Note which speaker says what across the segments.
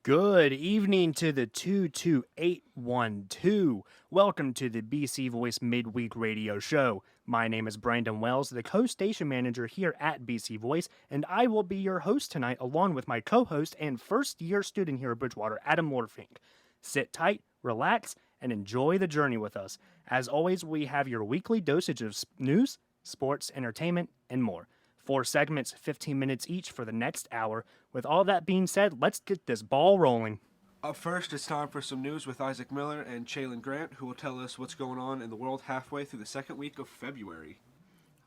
Speaker 1: Good evening to the 22812. Welcome to the BC Voice Midweek Radio Show. My name is Brandon Wells, the co-station manager here at BC Voice, and I will be your host tonight along with my co-host and first-year student here at Bridgewater, Adam Lorfink. Sit tight, relax, and enjoy the journey with us. As always, we have your weekly dosage of news, sports, entertainment, and more. 4 segments, 15 minutes each for the next hour. With all that being said, let's get this ball rolling.
Speaker 2: Up first, it's time for some news with Isaac Miller and Cheylynn Grant, who will tell us what's going on in the world halfway through the second week of February.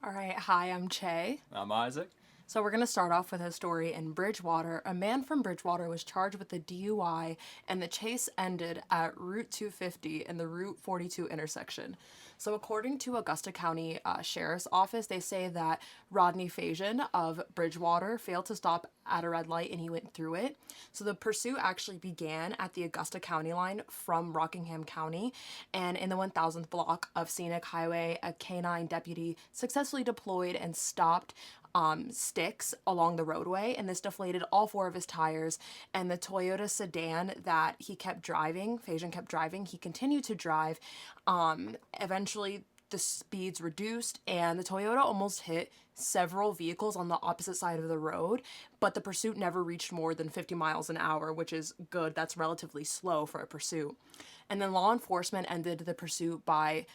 Speaker 3: All right, hi, I'm Che.
Speaker 4: I'm Isaac.
Speaker 3: So we're going to start off with a story in Bridgewater. A man from Bridgewater was charged with a DUI, and the chase ended at Route 250 in the Route 42 intersection. So according to Augusta County Sheriff's Office, they say that Rodney Faison of Bridgewater failed to stop at a red light and he went through it. So the pursuit actually began at the Augusta County line from Rockingham County, and in the 1000th block of Scenic Highway, a canine deputy successfully deployed and stopped sticks along the roadway, and this deflated all 4 of his tires. And the Toyota sedan that he kept driving, Faison kept driving, he continued to drive. Eventually the speeds reduced and the Toyota almost hit several vehicles on the opposite side of the road, but the pursuit never reached more than 50 miles an hour, which is good. That's relatively slow for a pursuit. And then law enforcement ended the pursuit by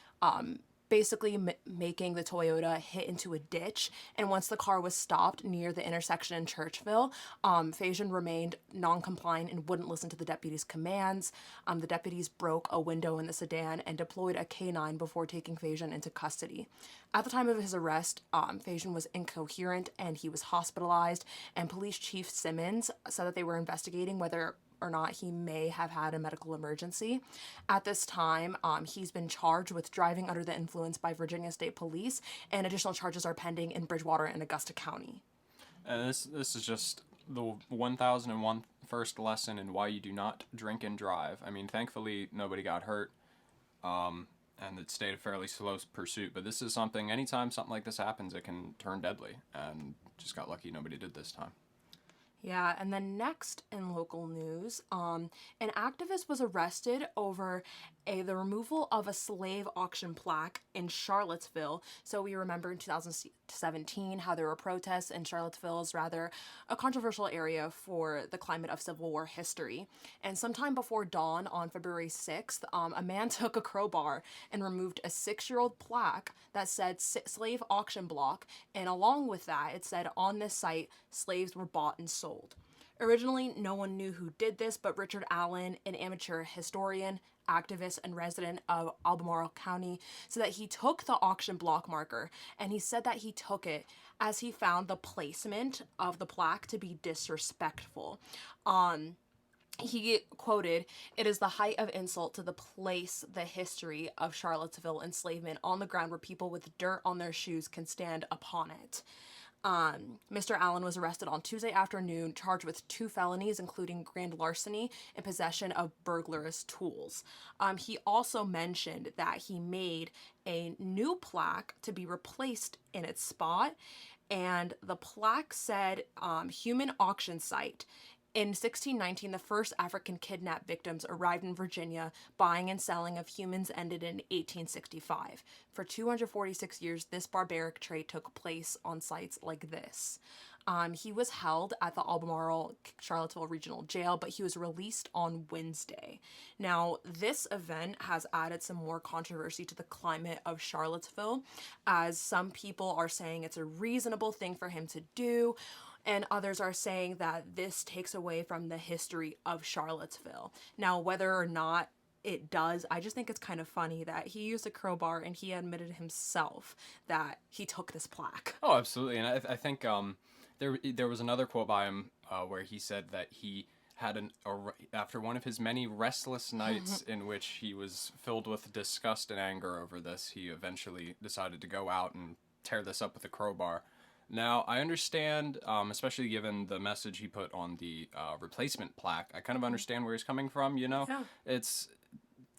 Speaker 3: basically making the Toyota hit into a ditch. And once the car was stopped near the intersection in Churchville, Faison remained non-compliant and wouldn't listen to the deputy's commands. The deputies broke a window in the sedan and deployed a canine before taking Faison into custody. At the time of his arrest, Faison was incoherent and he was hospitalized, and Police Chief Simmons said that they were investigating whether or not he may have had a medical emergency. At this time, he's been charged with driving under the influence by Virginia State Police, and additional charges are pending in Bridgewater and Augusta County.
Speaker 4: And this is just the 1001 first lesson in why you do not drink and drive. I mean, thankfully, nobody got hurt, and it stayed a fairly slow pursuit, but this is something, anytime something like this happens, it can turn deadly, and just got lucky nobody did this time.
Speaker 3: Yeah, and then next in local news, an activist was arrested over the removal of a slave auction plaque in Charlottesville. So we remember in 2017 how there were protests, and Charlottesville is rather a controversial area for the climate of Civil War history. And sometime before dawn on February 6th, a man took a crowbar and removed a 6-year-old plaque that said slave auction block, and along with that, it said on this site, slaves were bought and sold. Originally, no one knew who did this, but Richard Allen, an amateur historian, activist, and resident of Albemarle County, said that he took the auction block marker, and he said that he took it as he found the placement of the plaque to be disrespectful. He quoted, "It is the height of insult to place the history of Charlottesville enslavement on the ground where people with dirt on their shoes can stand upon it." Mr. Allen was arrested on Tuesday afternoon, charged with 2 felonies, including grand larceny and possession of burglarous tools. He also mentioned that he made a new plaque to be replaced in its spot, and the plaque said, human auction site. In 1619, the first African kidnapped victims arrived in Virginia. Buying and selling of humans ended in 1865. For 246 years, this barbaric trade took place on sites like this. He was held at the Albemarle Charlottesville Regional Jail, but he was released on Wednesday. Now, this event has added some more controversy to the climate of Charlottesville, as some people are saying it's a reasonable thing for him to do, and others are saying that this takes away from the history of Charlottesville. Now, whether or not it does, I just think it's kind of funny that he used a crowbar and he admitted himself that he took this plaque.
Speaker 4: Oh, absolutely. And I think there was another quote by him where he said that he had after one of his many restless nights in which he was filled with disgust and anger over this, he eventually decided to go out and tear this up with a crowbar. Now, I understand, especially given the message he put on the replacement plaque, I kind of understand where he's coming from, you know?
Speaker 3: Yeah.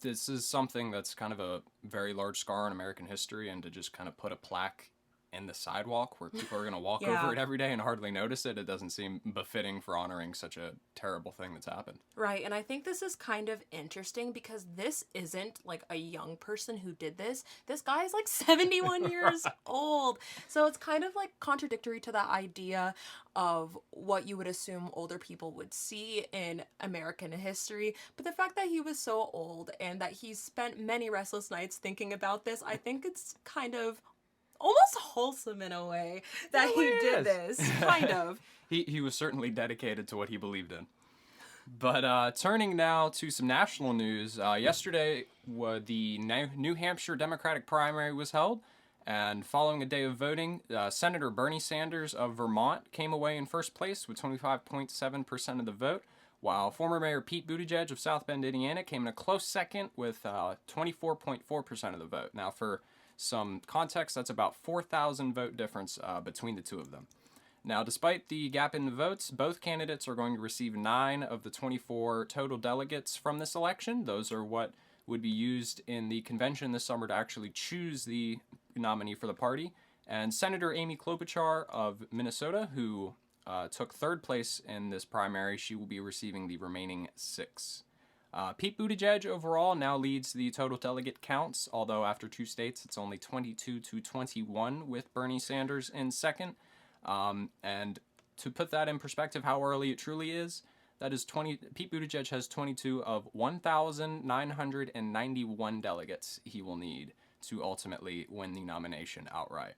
Speaker 4: This is something that's kind of a very large scar in American history, and to just kind of put a plaque in the sidewalk where people are going to walk
Speaker 3: Yeah.
Speaker 4: over it every day and hardly notice it, it doesn't seem befitting for honoring such a terrible thing that's happened.
Speaker 3: Right, and I think this is kind of interesting because this isn't like a young person who did this. This guy is like 71 years old. So it's kind of like contradictory to that idea of what you would assume older people would see in American history. But the fact that he was so old and that he spent many restless nights thinking about this, I think it's kind of almost wholesome in a way that he did this. Kind of.
Speaker 4: He was certainly dedicated to what he believed in. But turning now to some national news, yesterday the New Hampshire Democratic primary was held, and following a day of voting, Senator Bernie Sanders of Vermont came away in first place with 25.7% of the vote, while former Mayor Pete Buttigieg of South Bend, Indiana, came in a close second with 24.4% of the vote. Now, for some context, that's about 4,000 vote difference between the two of them. Now, despite the gap in the votes, both candidates are going to receive 9 of the 24 total delegates from this election. Those are what would be used in the convention this summer to actually choose the nominee for the party. And Senator Amy Klobuchar of Minnesota, who took third place in this primary, she will be receiving the remaining 6. Pete Buttigieg overall now leads the total delegate counts, although after 2 states it's only 22 to 21 with Bernie Sanders in second. And to put that in perspective, how early it truly is, that is Pete Buttigieg has 22 of 1,991 delegates he will need to ultimately win the nomination outright.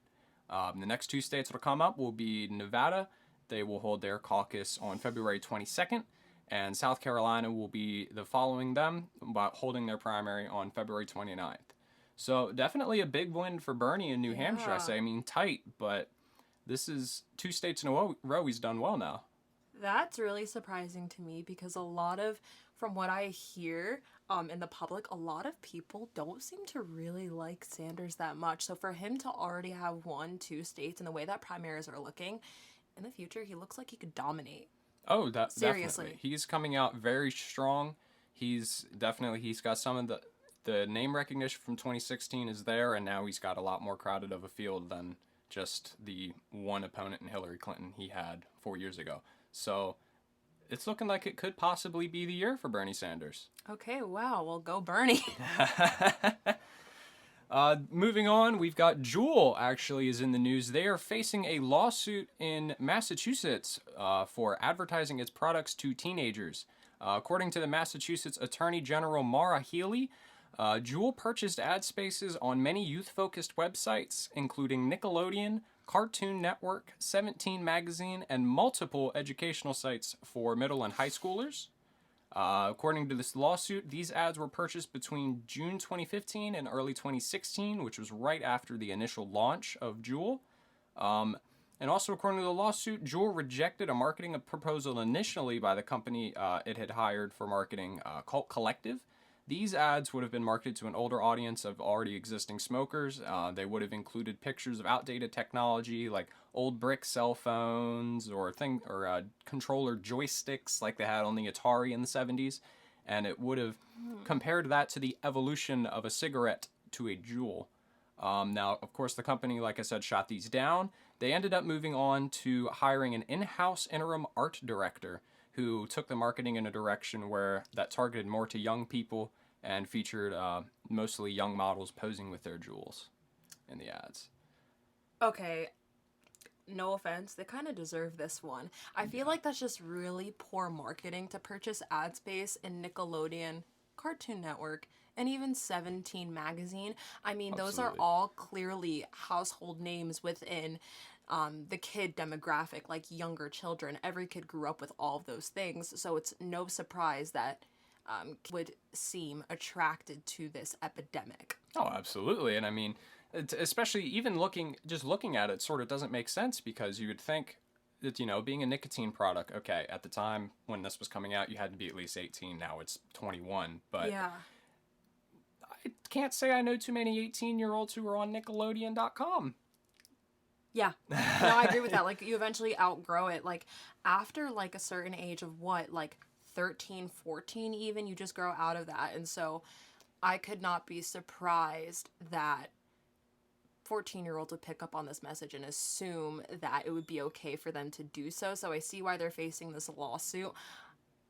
Speaker 4: The next 2 states that'll come up will be Nevada. They will hold their caucus on February 22nd, and South Carolina will be the following them, but holding their primary on February 29th. So definitely a big win for Bernie in New Hampshire, I say. I mean, tight, but this is 2 states in a row he's done well now.
Speaker 3: That's really surprising to me because from what I hear in the public, a lot of people don't seem to really like Sanders that much. So for him to already have won 2 states and the way that primaries are looking, in the future, he looks like he could dominate.
Speaker 4: Oh,
Speaker 3: Seriously.
Speaker 4: definitely. He's coming out very strong. He's got some of the name recognition from 2016 is there, and now he's got a lot more crowded of a field than just the one opponent in Hillary Clinton he had 4 years ago. So it's looking like it could possibly be the year for Bernie Sanders.
Speaker 3: Okay, wow. Well, go Bernie.
Speaker 4: Moving on, we've got Juul actually is in the news. They are facing a lawsuit in Massachusetts for advertising its products to teenagers. According to the Massachusetts Attorney General Maura Healey, Juul purchased ad spaces on many youth-focused websites, including Nickelodeon, Cartoon Network, 17 Magazine, and multiple educational sites for middle and high schoolers. According to this lawsuit, these ads were purchased between June 2015 and early 2016, which was right after the initial launch of Juul. And also, according to the lawsuit, Juul rejected a marketing proposal initially by the company it had hired for marketing, Cult Collective. These ads would have been marketed to an older audience of already existing smokers. They would have included pictures of outdated technology like old brick cell phones or controller joysticks like they had on the Atari in the 70s. And it would have compared that to the evolution of a cigarette to a Juul. Now, of course, the company, like I said, shot these down. They ended up moving on to hiring an in-house interim art director who took the marketing in a direction where that targeted more to young people and featured mostly young models posing with their Juuls in the ads.
Speaker 3: Okay, no offense, they kind of deserve this one. I feel like that's just really poor marketing to purchase ad space in Nickelodeon, Cartoon Network, and even 17 Magazine. I mean, those are all clearly household names within the kid demographic, like younger children. Every kid grew up with all of those things, so it's no surprise that would seem attracted to this epidemic.
Speaker 4: Oh, absolutely. And I mean, especially even looking at it sort of doesn't make sense, because you would think that, being a nicotine product, okay, at the time when this was coming out, you had to be at least 18. Now it's 21. But
Speaker 3: yeah.
Speaker 4: I can't say I know too many 18-year-olds who are on Nickelodeon.com.
Speaker 3: Yeah. No, I agree with that. Like, you eventually outgrow it. Like, after, like, a certain age of what? Like, 13, 14 even, you just grow out of that. And so I could not be surprised that 14-year-olds would pick up on this message and assume that it would be okay for them to do so. So I see why they're facing this lawsuit.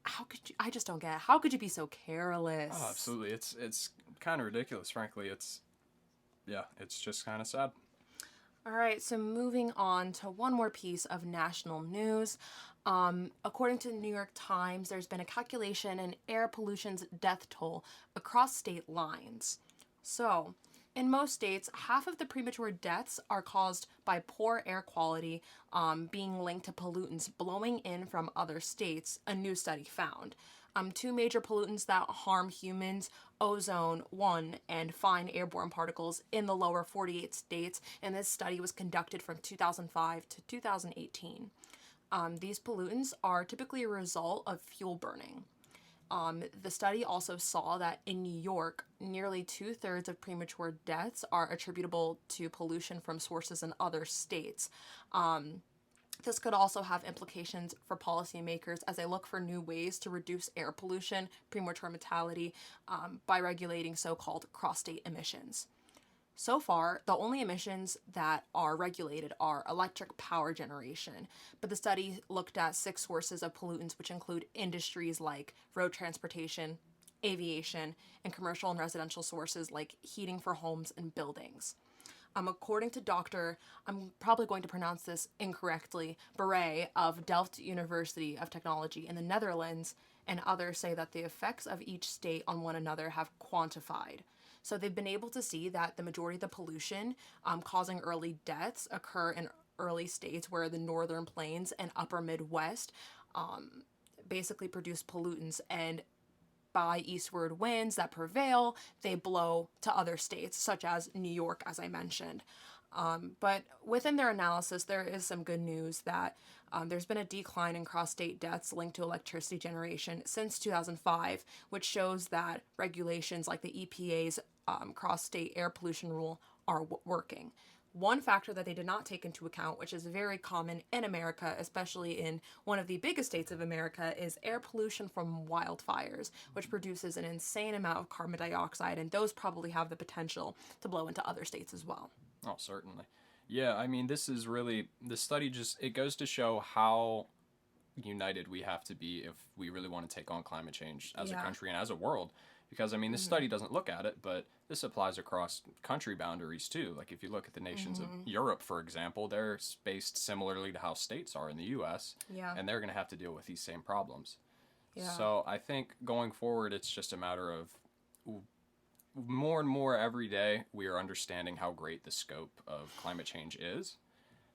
Speaker 3: How could you? I just don't get it. How could you be so careless?
Speaker 4: Oh, absolutely. It's kind of ridiculous, frankly. It's just kind of sad.
Speaker 3: All right, so moving on to one more piece of national news. According to the New York Times, there's been a calculation in air pollution's death toll across state lines. So, in most states, half of the premature deaths are caused by poor air quality being linked to pollutants blowing in from other states, a new study found. Two major pollutants that harm humans, ozone, 1, and fine airborne particles in the lower 48 states, and this study was conducted from 2005 to 2018. These pollutants are typically a result of fuel burning. The study also saw that in New York, nearly 2/3 of premature deaths are attributable to pollution from sources in other states. This could also have implications for policymakers as they look for new ways to reduce air pollution, premature mortality, by regulating so-called cross-state emissions. So far, the only emissions that are regulated are electric power generation, but the study looked at 6 sources of pollutants, which include industries like road transportation, aviation, and commercial and residential sources like heating for homes and buildings. According to Dr. I'm probably going to pronounce this incorrectly, Beret of Delft University of Technology in the Netherlands, and others say that the effects of each state on one another have quantified. So they've been able to see that the majority of the pollution causing early deaths occur in early states where the northern plains and upper Midwest basically produce pollutants, and by eastward winds that prevail, they blow to other states, such as New York, as I mentioned. But within their analysis, there is some good news that there's been a decline in cross-state deaths linked to electricity generation since 2005, which shows that regulations like the EPA's cross-state air pollution rule are working. One factor that they did not take into account, which is very common in America, especially in one of the biggest states of America, is air pollution from wildfires, which produces an insane amount of carbon dioxide, and those probably have the potential to blow into other states as well.
Speaker 4: Oh, certainly. Yeah, I mean, this study it goes to show how united we have to be if we really want to take on climate change as a country and as a world. Because, I mean, this study doesn't look at it, but this applies across country boundaries, too. Like, if you look at the nations of Europe, for example, they're spaced similarly to how states are in the U.S., and they're going to have to deal with these same problems. Yeah. So I think going forward, it's just a matter of more and more every day, we are understanding how great the scope of climate change is.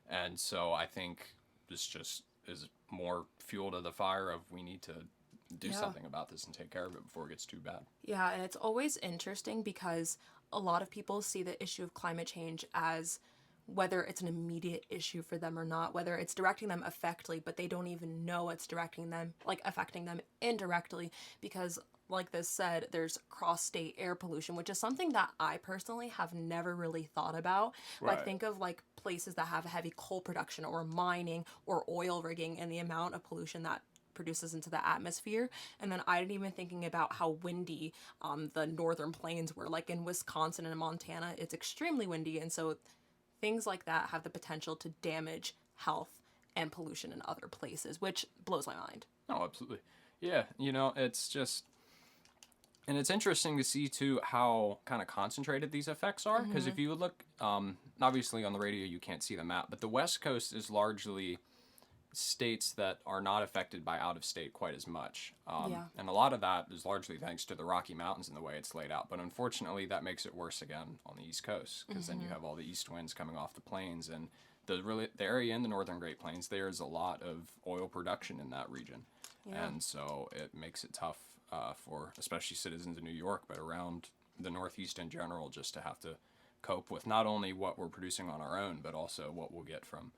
Speaker 4: And so I think this just is more fuel to the fire of we need to do something about this and take care of it before it gets too bad.
Speaker 3: Yeah, and it's always interesting because a lot of people see the issue of climate change as whether it's an immediate issue for them or not, whether it's directing them effectively, but they don't even know it's affecting them indirectly because, like this said, there's cross-state air pollution, which is something that I personally have never really thought about.
Speaker 2: Right.
Speaker 3: Like, think of like places that have heavy coal production or mining or oil rigging and the amount of pollution that produces into the atmosphere. And then I didn't even thinking about how windy the northern plains were. Like in Wisconsin and Montana, it's extremely windy, and so things like that have the potential to damage health and pollution in other places, which blows my mind.
Speaker 4: Oh, absolutely. Yeah, it's just, and it's interesting to see too how kind of concentrated these effects are, because if you look, obviously on the radio you can't see the map, but the West Coast is largely states that are not affected by out-of-state quite as much. And a lot of that is largely thanks to the Rocky Mountains and the way it's laid out. But unfortunately, that makes it worse again on the East Coast, because then you have all the east winds coming off the plains. And the area in the northern Great Plains, there's a lot of oil production in that region. Yeah. And so it makes it tough for especially citizens of New York, but around the Northeast in general, just to have to cope with not only what we're producing on our own, but also what we'll get from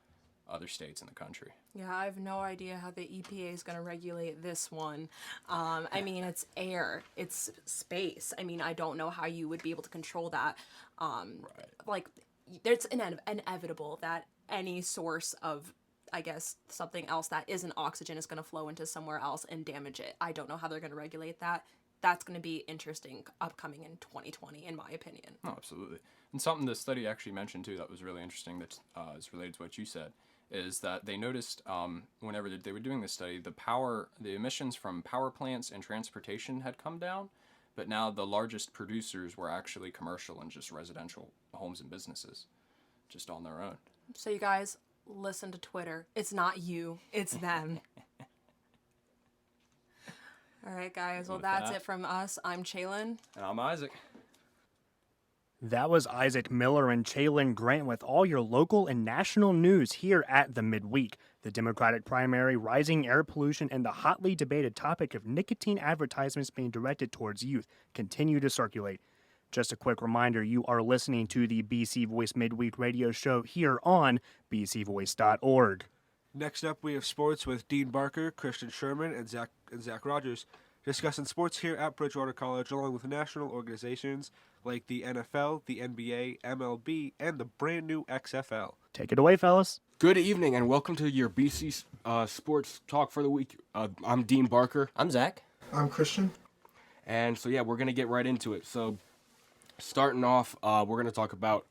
Speaker 4: other states in the country.
Speaker 3: Yeah, I have no idea how the EPA is going to regulate this one. I mean, it's air, it's space. I mean, I don't know how you would be able to control that. Like, it's inevitable that any source of, I guess, something else that isn't oxygen is going to flow into somewhere else and damage it. I don't know how they're going to regulate that. that's going to be interesting upcoming in 2020, in my opinion.
Speaker 4: Oh, absolutely. And something the study actually mentioned too that was really interesting that is related to what you said is that they noticed whenever they were doing this study, the emissions from power plants and transportation had come down, but now the largest producers were actually commercial and just residential homes and businesses, just on their own.
Speaker 3: So you guys, listen to Twitter. It's not you, it's them. All right, guys. Well, that's it from us. I'm Cheylynn.
Speaker 4: And I'm Isaac.
Speaker 1: That was Isaac Miller and Cheylynn Grant with all your local and national news here at the Midweek. The Democratic primary, rising air pollution, and the hotly debated topic of nicotine advertisements being directed towards youth continue to circulate. Just a quick reminder, you are listening to the BC Voice Midweek Radio Show here on bcvoice.org.
Speaker 2: Next up, we have sports with Dean Barker, Christian Sherman, and Zach Rogers, discussing sports here at Bridgewater College, along with national organizations like the NFL, the NBA, MLB, and the brand new XFL.
Speaker 1: Take it away, fellas.
Speaker 5: Good evening, and welcome to your BC Sports Talk for the week. I'm Dean Barker.
Speaker 6: I'm Zach.
Speaker 7: I'm Christian.
Speaker 5: And so, yeah, we're going to get right into it. So, starting off, we're going to talk about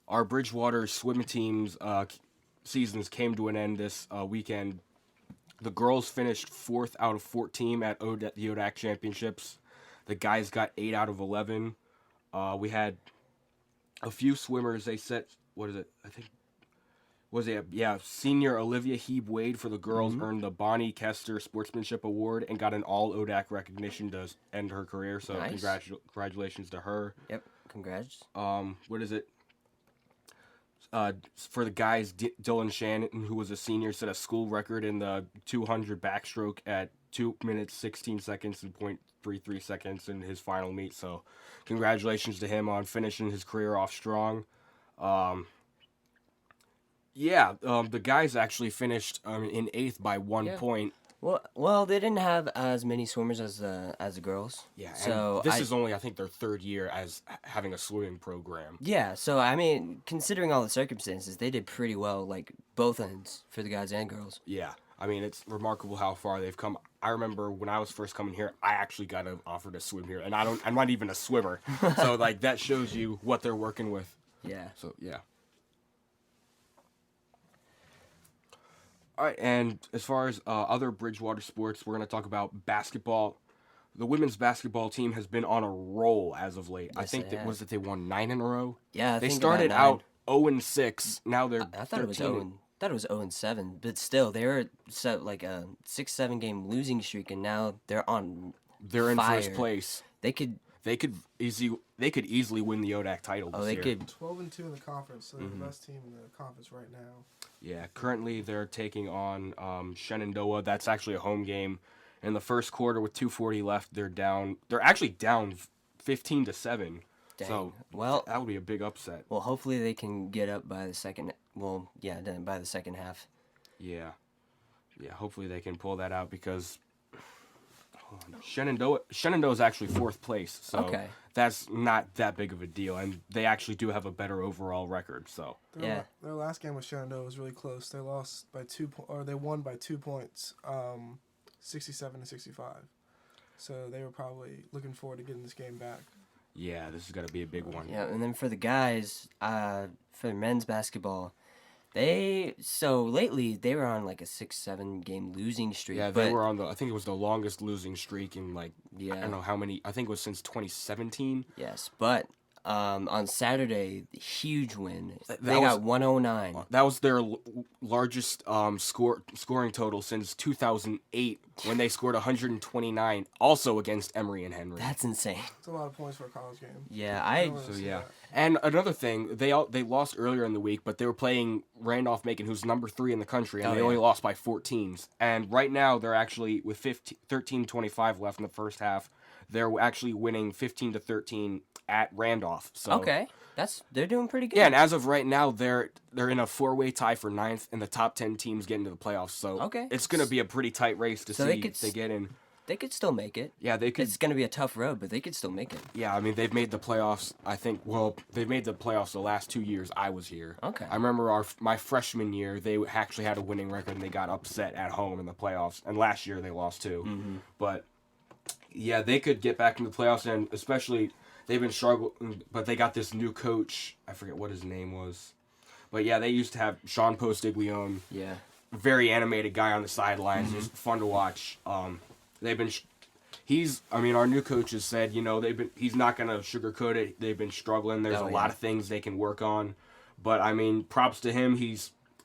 Speaker 5: our Bridgewater swimming team's seasons came to an end this weekend. The girls finished 4th out of 14 at the ODAC Championships. The guys got 8 out of 11. We had a few swimmers. They set, what is it? I think, senior Olivia Heeb-Wade for the girls earned the Bonnie Kester Sportsmanship Award and got an all ODAC recognition to end her career. So
Speaker 6: Nice.
Speaker 5: Congratulations to her.
Speaker 6: Yep, congrats.
Speaker 5: What is it? For the guys, Dylan Shannon, who was a senior, set a school record in the 200 backstroke at 2 minutes, 16 seconds and 0.33 seconds in his final meet. So congratulations to him on finishing his career off strong. The guys actually finished in 8th by 1 point.
Speaker 6: Well, they didn't have as many swimmers as the girls.
Speaker 5: Yeah,
Speaker 6: so
Speaker 5: this is only, I think, their 3rd year as having a swimming program.
Speaker 6: Yeah, so I mean, considering all the circumstances, they did pretty well, like both ends for the guys and girls.
Speaker 5: Yeah, I mean, it's remarkable how far they've come. I remember when I was first coming here, I actually got offered to swim here, and I'm not even a swimmer. So like that shows you what they're working with.
Speaker 6: Yeah.
Speaker 5: So yeah. All right, and as far as other Bridgewater sports, we're going to talk about basketball. The women's basketball team has been on a roll as of late.
Speaker 6: Yes,
Speaker 5: I think
Speaker 6: they have.
Speaker 5: they won 9 in a row.
Speaker 6: Yeah,
Speaker 5: they
Speaker 6: think
Speaker 5: started
Speaker 6: about 9.
Speaker 5: out 0-6. Now they're
Speaker 6: I thought it was
Speaker 5: 13.
Speaker 6: thought it was 0-7, but still, they were like a 6-7 game losing streak, and now they're in fire.
Speaker 5: First place.
Speaker 6: They could
Speaker 5: easily win the ODAC title this
Speaker 6: they
Speaker 5: year.
Speaker 6: could
Speaker 7: 12-2 in the conference, so they're the best team in the conference right now.
Speaker 5: Yeah, currently they're taking on Shenandoah. That's actually a home game. In the first quarter with 2:40 left, they're actually down 15-7.
Speaker 6: Dang.
Speaker 5: So
Speaker 6: Well,
Speaker 5: that would be a big upset.
Speaker 6: well, hopefully they can get up by the second. Well, yeah, by the second half.
Speaker 5: Yeah, hopefully they can pull that out because Shenandoah is actually 4th place, so
Speaker 6: Okay.
Speaker 5: that's not that big of a deal, and they actually do have a better overall record. So
Speaker 6: Yeah.
Speaker 7: Their last game with Shenandoah was really close. They lost by they won by 2 points, 67-65. So they were probably looking forward to getting this game back.
Speaker 5: yeah, this is gonna be a big one.
Speaker 6: Yeah, and then for the guys, for men's basketball, lately they were on like a 6-7 game losing streak.
Speaker 5: Yeah,
Speaker 6: but
Speaker 5: they were on I think it was the longest losing streak in I
Speaker 6: Yeah.
Speaker 5: don't know how many. I think it was since 2017.
Speaker 6: Yes, but on Saturday, huge win. They
Speaker 5: was-
Speaker 6: got 109.
Speaker 5: That was their largest scoring total since 2008 when they scored 129, also against Emory and Henry.
Speaker 6: That's insane.
Speaker 7: It's a lot of points for a college game.
Speaker 6: Yeah,
Speaker 5: So yeah, and another thing, they lost earlier in the week, but they were playing Randolph-Macon, who's number 3 in the country, and they only lost by 14. And right now, they're actually with 13:25 left in the first half. They're actually winning 15-13 at Randolph. So
Speaker 6: Okay, they're doing pretty good.
Speaker 5: yeah, and as of right now, they're in a 4-way tie for 9th, and the top 10 teams get into the playoffs. So
Speaker 6: Okay.
Speaker 5: it's going to be a pretty tight race to
Speaker 6: So
Speaker 5: see
Speaker 6: they
Speaker 5: if they get in.
Speaker 6: They could still make it.
Speaker 5: Yeah, they could.
Speaker 6: It's gonna be a tough road, but they could still make it.
Speaker 5: Yeah, I mean, they've made the playoffs, I think, they've made the playoffs the last 2 years I was here.
Speaker 6: Okay.
Speaker 5: I remember my freshman year, they actually had a winning record, and they got upset at home in the playoffs. And last year, they lost too.
Speaker 6: Mm-hmm.
Speaker 5: But, Yeah, they could get back into the playoffs, and especially they've been struggling, but they got this new coach. I forget what his name was. But yeah, they used to have Sean Postiglione.
Speaker 6: Yeah.
Speaker 5: Very animated guy on the sidelines, just fun to watch. They've been, our new coach has said, he's not gonna sugarcoat it. They've been struggling. There's a lot of things they can work on, but props to him.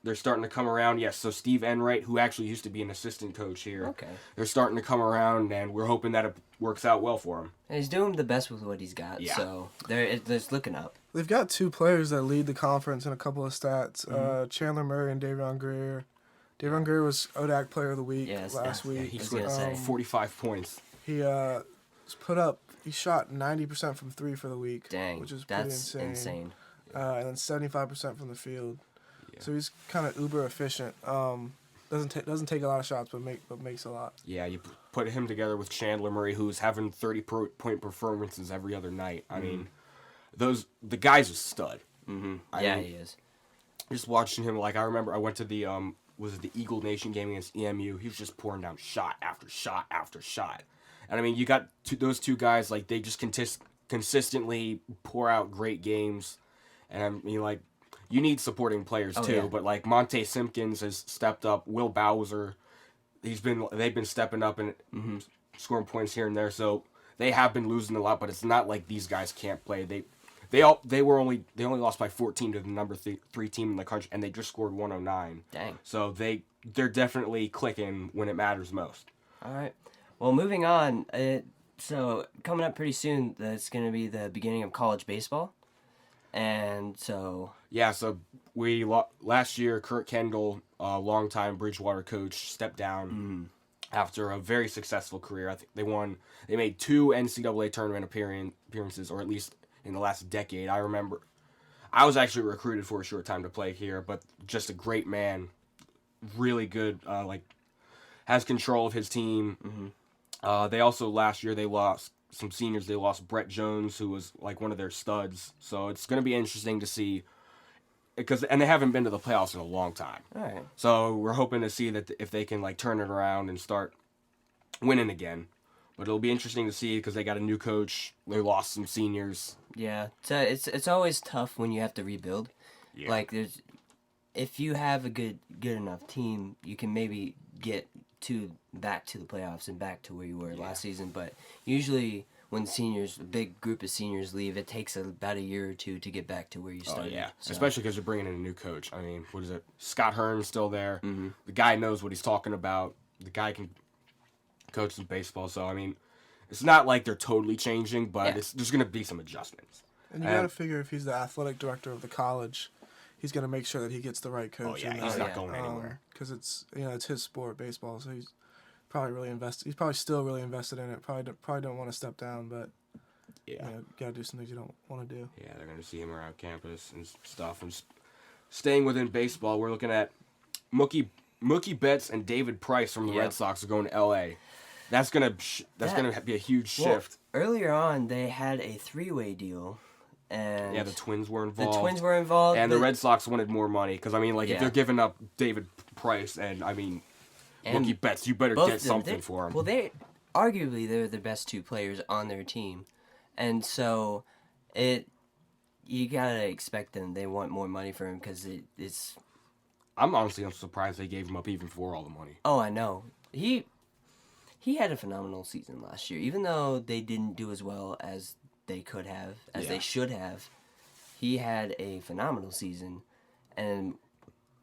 Speaker 5: They're starting to come around. Yes, so Steve Enright, who actually used to be an assistant coach here, they're starting to come around, and we're hoping that it works out well for him.
Speaker 6: And he's doing the best with what he's got, so it's looking up.
Speaker 7: They've got 2 players that lead the conference in a couple of stats. Chandler Murray and Davion Greer. Davion Greer was ODAC Player of the Week last week.
Speaker 5: Yeah, he scored 45 points.
Speaker 7: He shot 90% from 3 for the week.
Speaker 6: Dang,
Speaker 7: which is pretty insane. And then 75% from the field. Yeah. So he's kind of uber efficient. Doesn't take a lot of shots, but makes a lot.
Speaker 5: Yeah, you put him together with Chandler Murray, who's having 30-point performances every other night. I mean, the guy's a stud.
Speaker 6: Mm-hmm. He is.
Speaker 5: Just watching him, I remember I went to the the Eagle Nation game against EMU. He was just pouring down shot after shot after shot. And you got those 2 guys, they just consistently pour out great games. And you need supporting players too. Yeah. But Monte Simpkins has stepped up. Will Bowser, they've been stepping up and scoring points here and there. So they have been losing a lot, but it's not like these guys can't play. They only lost by 14 to the number 3 team in the country, and they just scored 109.
Speaker 6: Dang.
Speaker 5: So they're definitely clicking when it matters most.
Speaker 6: All right. Well, moving on. So coming up pretty soon, that's going to be the beginning of college baseball, and so.
Speaker 5: Yeah. So last year, Kurt Kendall, a longtime Bridgewater coach, stepped down after a very successful career. I think they made 2 NCAA tournament appearances, or at least in the last decade. I remember I was actually recruited for a short time to play here, but just a great man, really good, has control of his team. They also, last year, they lost some seniors. They lost Brett Jones, who was one of their studs. So it's going to be interesting to see, and they haven't been to the playoffs in a long time.
Speaker 6: All right.
Speaker 5: So we're hoping to see that if they can turn it around and start winning again. But it'll be interesting to see because they got a new coach. They lost some seniors.
Speaker 6: Yeah, so it's always tough when you have to rebuild.
Speaker 5: Yeah.
Speaker 6: If you have a good enough team, you can maybe get back to the playoffs and back to where you were last season. But usually when a big group of seniors leave, it takes about a year or 2 to get back to where you started.
Speaker 5: Oh, yeah, especially because you're bringing in a new coach. What is it? Scott Hearn's still there. Mm-hmm. The guy knows what he's talking about. The guy can coach some baseball. So, it's not like they're totally changing, but there's going to be some adjustments.
Speaker 7: And you got to figure if he's the athletic director of the college, he's going to make sure that he gets the right coach.
Speaker 5: Oh, yeah, he's not going anywhere.
Speaker 7: Because it's his sport, baseball, so he's probably really invested. He's probably still really invested in it. Probably don't want to step down, but got to do some things you don't want to do.
Speaker 5: Yeah, they're going to see him around campus and stuff. And staying within baseball, we're looking at Mookie Betts and David Price from the Red Sox are going to L.A. That's gonna be a huge shift.
Speaker 6: Earlier on, they had a 3-way deal, and
Speaker 5: the Twins were involved. And the Red Sox wanted more money because if they're giving up David Price and Mookie Betts, you better get something for them.
Speaker 6: Well, they're the best 2 players on their team, and so you gotta expect them. They want more money for him because it's.
Speaker 5: I'm surprised they gave him up even for all the money.
Speaker 6: Oh, I know. He had a phenomenal season last year, even though they didn't do as well as they could have, they should have. He had a phenomenal season, and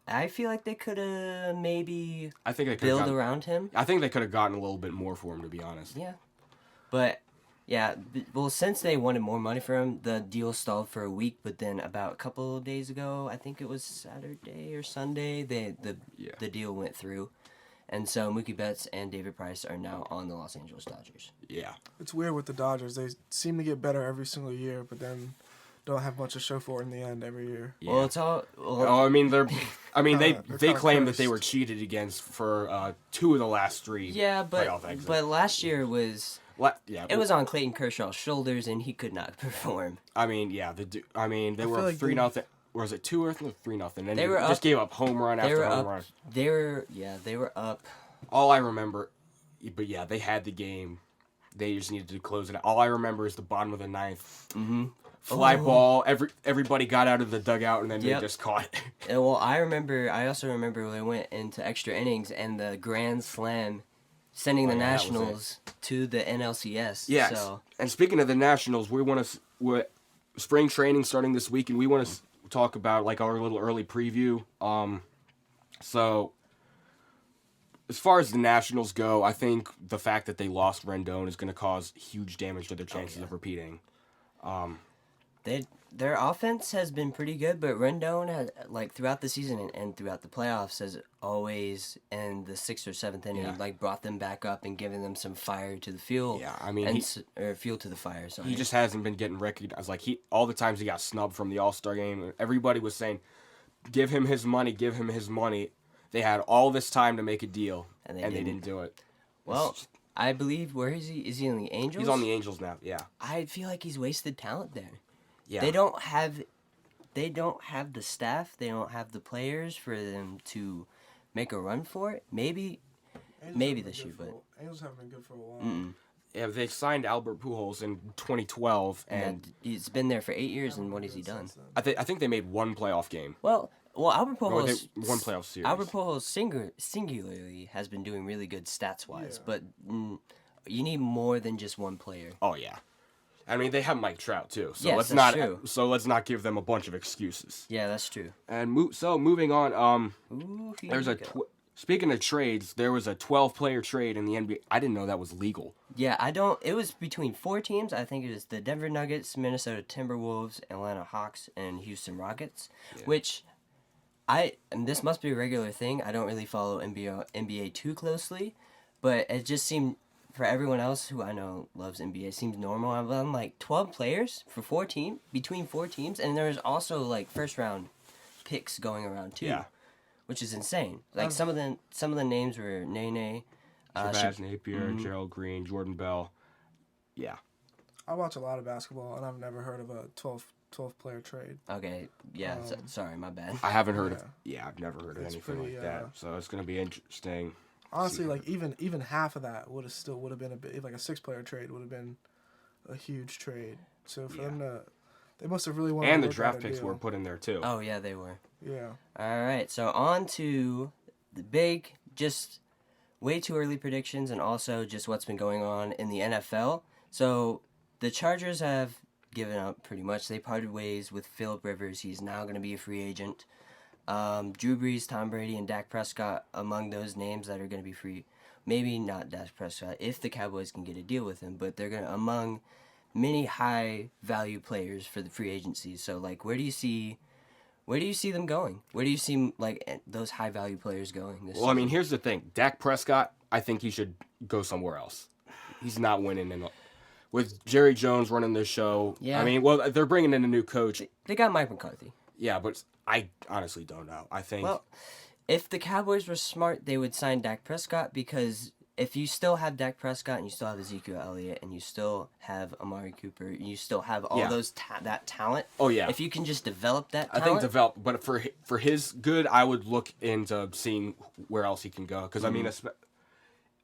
Speaker 6: I feel like they could have maybe build around him.
Speaker 5: I think they could have gotten a little bit more for him, to be honest.
Speaker 6: Yeah, but since they wanted more money for him, the deal stalled for a week. But then about a couple of days ago, I think it was Saturday or Sunday, the deal went through. And so Mookie Betts and David Price are now on the Los Angeles Dodgers.
Speaker 5: Yeah.
Speaker 7: It's weird with the Dodgers. They seem to get better every single year, but then don't have much to show for it in the end every year.
Speaker 6: Yeah. Well, it's all.
Speaker 5: They claim that they were cheated against for 2 of the last 3.
Speaker 6: Yeah, but last year was. It was on Clayton Kershaw's shoulders, and he could not perform.
Speaker 5: They were up 3-0. Or was it 2 or 3-0? And
Speaker 6: they
Speaker 5: just gave up home run after home run.
Speaker 6: They were up.
Speaker 5: All I remember, but they had the game. they just needed to close it out. All I remember is the bottom of the ninth. Mm-hmm. Fly ball. Everybody got out of the dugout, and then they just caught it.
Speaker 6: And, well, I also remember when they went into extra innings and the grand slam, sending the Nationals to the NLCS.
Speaker 5: Yes.
Speaker 6: So.
Speaker 5: And speaking of the Nationals, we're spring training starting this week, and we want to talk about like our little early preview. So as far as the Nationals go, I think the fact that they lost Rendon is going to cause huge damage to their chances of repeating.
Speaker 6: Their offense has been pretty good, but Rendon has, like, throughout the season and throughout the playoffs, has always in the 6th or 7th inning like brought them back up and given them some fire to the fuel.
Speaker 5: Yeah, I mean,
Speaker 6: or fuel to the fire. Sorry.
Speaker 5: He just hasn't been getting recognized. Like all the times he got snubbed from the All-Star game, everybody was saying, "Give him his money, give him his money." They had all this time to make a deal, and they didn't do it.
Speaker 6: Well, I believe where is he? Is he on the Angels?
Speaker 5: He's on the Angels now. Yeah.
Speaker 6: I feel like he's wasted talent there.
Speaker 5: Yeah.
Speaker 6: They don't have the staff. They don't have the players for them to make a run for it. Maybe this year, but
Speaker 7: Angels haven't been good for a while.
Speaker 5: Yeah, they signed Albert Pujols in 2012, and
Speaker 6: he's been there for 8 years. And what has he done?
Speaker 5: I think they made one playoff game.
Speaker 6: Well, Albert Pujols.
Speaker 5: One playoff series.
Speaker 6: Albert Pujols singularly has been doing really good stats wise, but you need more than just one player.
Speaker 5: Oh yeah. I mean, they have Mike Trout too, so
Speaker 6: Yes,
Speaker 5: let's not give them a bunch of excuses.
Speaker 6: Yeah, that's true.
Speaker 5: And moving on,
Speaker 6: Ooh,
Speaker 5: there's speaking of trades, there was a 12-player trade in the NBA. I didn't know that was legal.
Speaker 6: Yeah, it was between 4 teams. I think it was the Denver Nuggets, Minnesota Timberwolves, Atlanta Hawks, and Houston Rockets. Which, and this must be a regular thing. I don't really follow NBA too closely, but it just seemed. For everyone else who I know loves NBA, it seems normal. I'm like 12 players for between 4 teams, and there's also like first round picks going around too, which is insane. Like some of the names were Nene,
Speaker 5: Shabazz Napier, Gerald Green, Jordan Bell. Yeah,
Speaker 7: I watch a lot of basketball, and I've never heard of a 12-player trade.
Speaker 6: Okay, yeah, sorry, my bad.
Speaker 5: I haven't heard of. Yeah, I've never heard of anything like that. So it's gonna be interesting.
Speaker 7: Honestly, like even half of that would have been a bit, like a 6-player trade would have been a huge trade. So for them they must have really wanted.
Speaker 5: And
Speaker 7: to
Speaker 5: the draft picks were put in there too.
Speaker 6: Oh yeah, they were.
Speaker 7: Yeah.
Speaker 6: All right, so on to the big, just way too early predictions, and also just what's been going on in the NFL. So the Chargers have given up pretty much. They parted ways with Phillip Rivers. He's now going to be a free agent. Drew Brees, Tom Brady, and Dak Prescott among those names that are going to be free. Maybe not Dak Prescott if the Cowboys can get a deal with him, but they're going to among many high value players for the free agency. So like, where do you see them going? Where do you see like those high value players going this season?
Speaker 5: I mean, here's the thing. Dak Prescott, I think he should go somewhere else. He's not winning with Jerry Jones running the show.
Speaker 6: Yeah.
Speaker 5: I mean, well, they're bringing in a new coach.
Speaker 6: They got Mike McCarthy.
Speaker 5: Yeah, but I honestly don't know. I think.
Speaker 6: Well, if the Cowboys were smart, they would sign Dak Prescott, because if you still have Dak Prescott and you still have Ezekiel Elliott and you still have Amari Cooper, you still have all those that talent.
Speaker 5: Oh yeah.
Speaker 6: If you can just develop that talent.
Speaker 5: I think develop, but for his good, I would look into seeing where else he can go. Because I mean,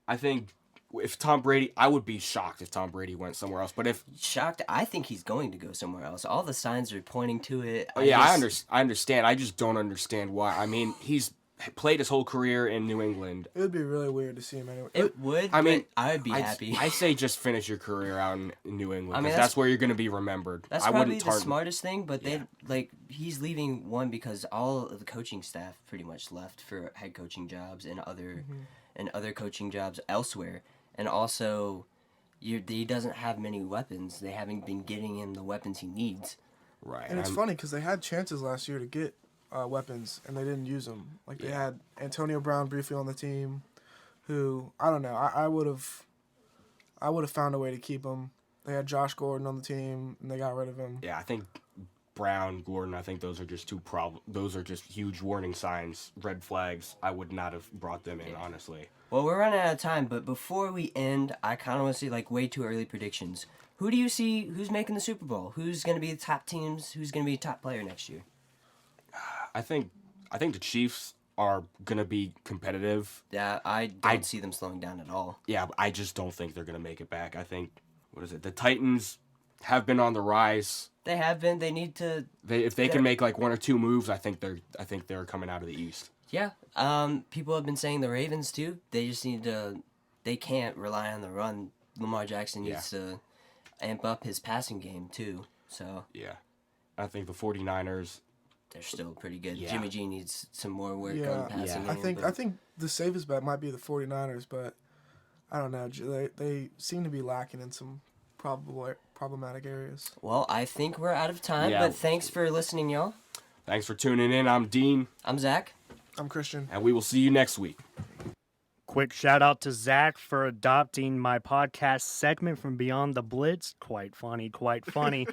Speaker 5: I think if Tom Brady, I would be shocked if Tom Brady went somewhere else. But if
Speaker 6: shocked, I think he's going to go somewhere else. All the signs are pointing to it.
Speaker 5: I understand. I just don't understand why. I mean, he's played his whole career in New England.
Speaker 7: It would be really weird to see him anywhere.
Speaker 6: It would. I mean, I would be happy.
Speaker 5: I say just finish your career out in New England. I mean, that's where you're going to be remembered.
Speaker 6: That's probably the smartest thing. But he's leaving one because all of the coaching staff pretty much left for head coaching jobs and other coaching jobs elsewhere. And also, he doesn't have many weapons. They haven't been getting him the weapons he needs.
Speaker 5: Right.
Speaker 7: And it's funny because they had chances last year to get weapons, and they didn't use them. Like, they had Antonio Brown briefly on the team, who, I don't know, I would have found a way to keep him. They had Josh Gordon on the team, and they got rid of him.
Speaker 5: Yeah, I think Brown, Gordon, I think those are just those are just huge warning signs, red flags. I would not have brought them in, honestly.
Speaker 6: Well, we're running out of time, but before we end, I kind of want to see way too early predictions. Who do you see? Who's making the Super Bowl? Who's going to be the top teams? Who's going to be a top player next year?
Speaker 5: I think the Chiefs are going to be competitive.
Speaker 6: Yeah, I don't see them slowing down at all.
Speaker 5: Yeah, I just don't think they're going to make it back. I think, the Titans have been on the rise.
Speaker 6: They have been. They need to.
Speaker 5: If they can make like one or two moves, I think they're coming out of the East.
Speaker 6: Yeah. People have been saying the Ravens too. They just need to. They can't rely on the run. Lamar Jackson needs to amp up his passing game too. So.
Speaker 5: Yeah, I think the 49ers.
Speaker 6: They're still pretty good.
Speaker 5: Yeah.
Speaker 6: Jimmy G needs some more work on passing game.
Speaker 7: I think the safest bet might be the 49ers, but I don't know. They seem to be lacking in some problematic areas.
Speaker 6: Well, I think we're out of time, but thanks for listening, y'all.
Speaker 5: Thanks for tuning in. I'm Dean.
Speaker 6: I'm Zach.
Speaker 7: I'm Christian.
Speaker 5: And we will see you next week.
Speaker 1: Quick shout out to Zach for adopting my podcast segment from Beyond the Blitz. Quite funny, quite funny.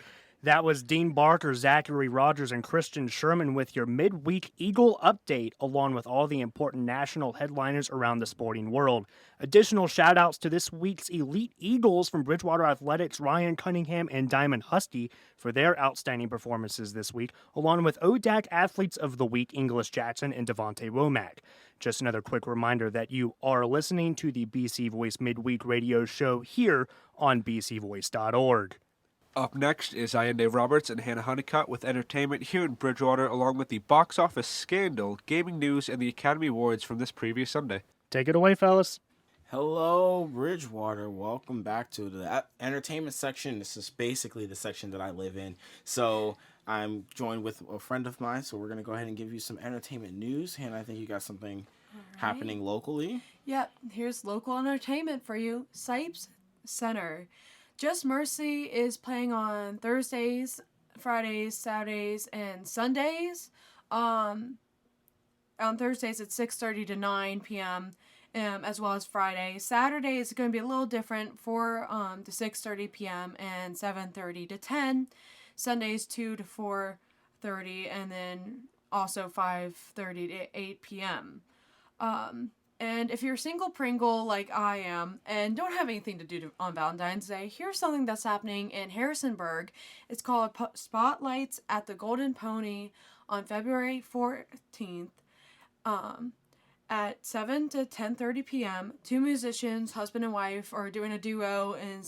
Speaker 1: That was Dean Barker, Zachary Rogers, and Christian Sherman with your midweek Eagle update, along with all the important national headliners around the sporting world. Additional shout-outs to this week's Elite Eagles from Bridgewater Athletics, Ryan Cunningham and Diamond Husty for their outstanding performances this week, along with ODAC Athletes of the Week, English Jackson and Devontae Womack. Just another quick reminder that you are listening to the BC Voice Midweek Radio Show here on bcvoice.org.
Speaker 2: Up next is Ayinde Roberts and Hannah Huniicutt with entertainment here in Bridgewater, along with the box office scandal, gaming news, and the Academy Awards from this previous Sunday.
Speaker 1: Take it away, fellas.
Speaker 8: Hello, Bridgewater. Welcome back to the entertainment section. This is basically the section that I live in. So I'm joined with a friend of mine, so we're going to go ahead and give you some entertainment news. Hannah, I think you got something happening locally.
Speaker 3: Yep, here's local entertainment for you. Sipes Center. Just Mercy is playing on Thursdays, Fridays, Saturdays, and Sundays. On Thursdays it's 6:30 to 9 p.m. As well as Friday. Saturday is going to be a little different for to 6:30 p.m. and 7:30 to 10. Sundays 2 to 4:30, and then also 5:30 to 8 p.m. And if you're a single Pringle like I am and don't have anything to do on Valentine's Day, here's something that's happening in Harrisonburg. It's called Spotlights at the Golden Pony on February 14th at 7 to 10:30 p.m. Two musicians, husband and wife, are doing a duo, and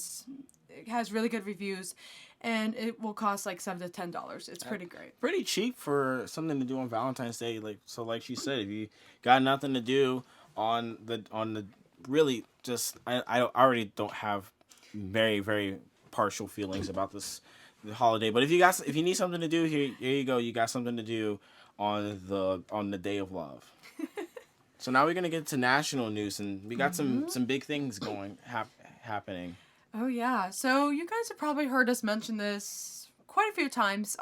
Speaker 3: it has really good reviews. And it will cost like $7 to $10. It's pretty great.
Speaker 8: Pretty cheap for something to do on Valentine's Day. Like she said, if you got nothing to do on the really just I already don't have very, very partial feelings about the holiday. But if you need something to do, here you go. You got something to do on the day of love. So now we're gonna get to national news, and we got some big things happening.
Speaker 3: Oh, yeah. So you guys have probably heard us mention this quite a few times.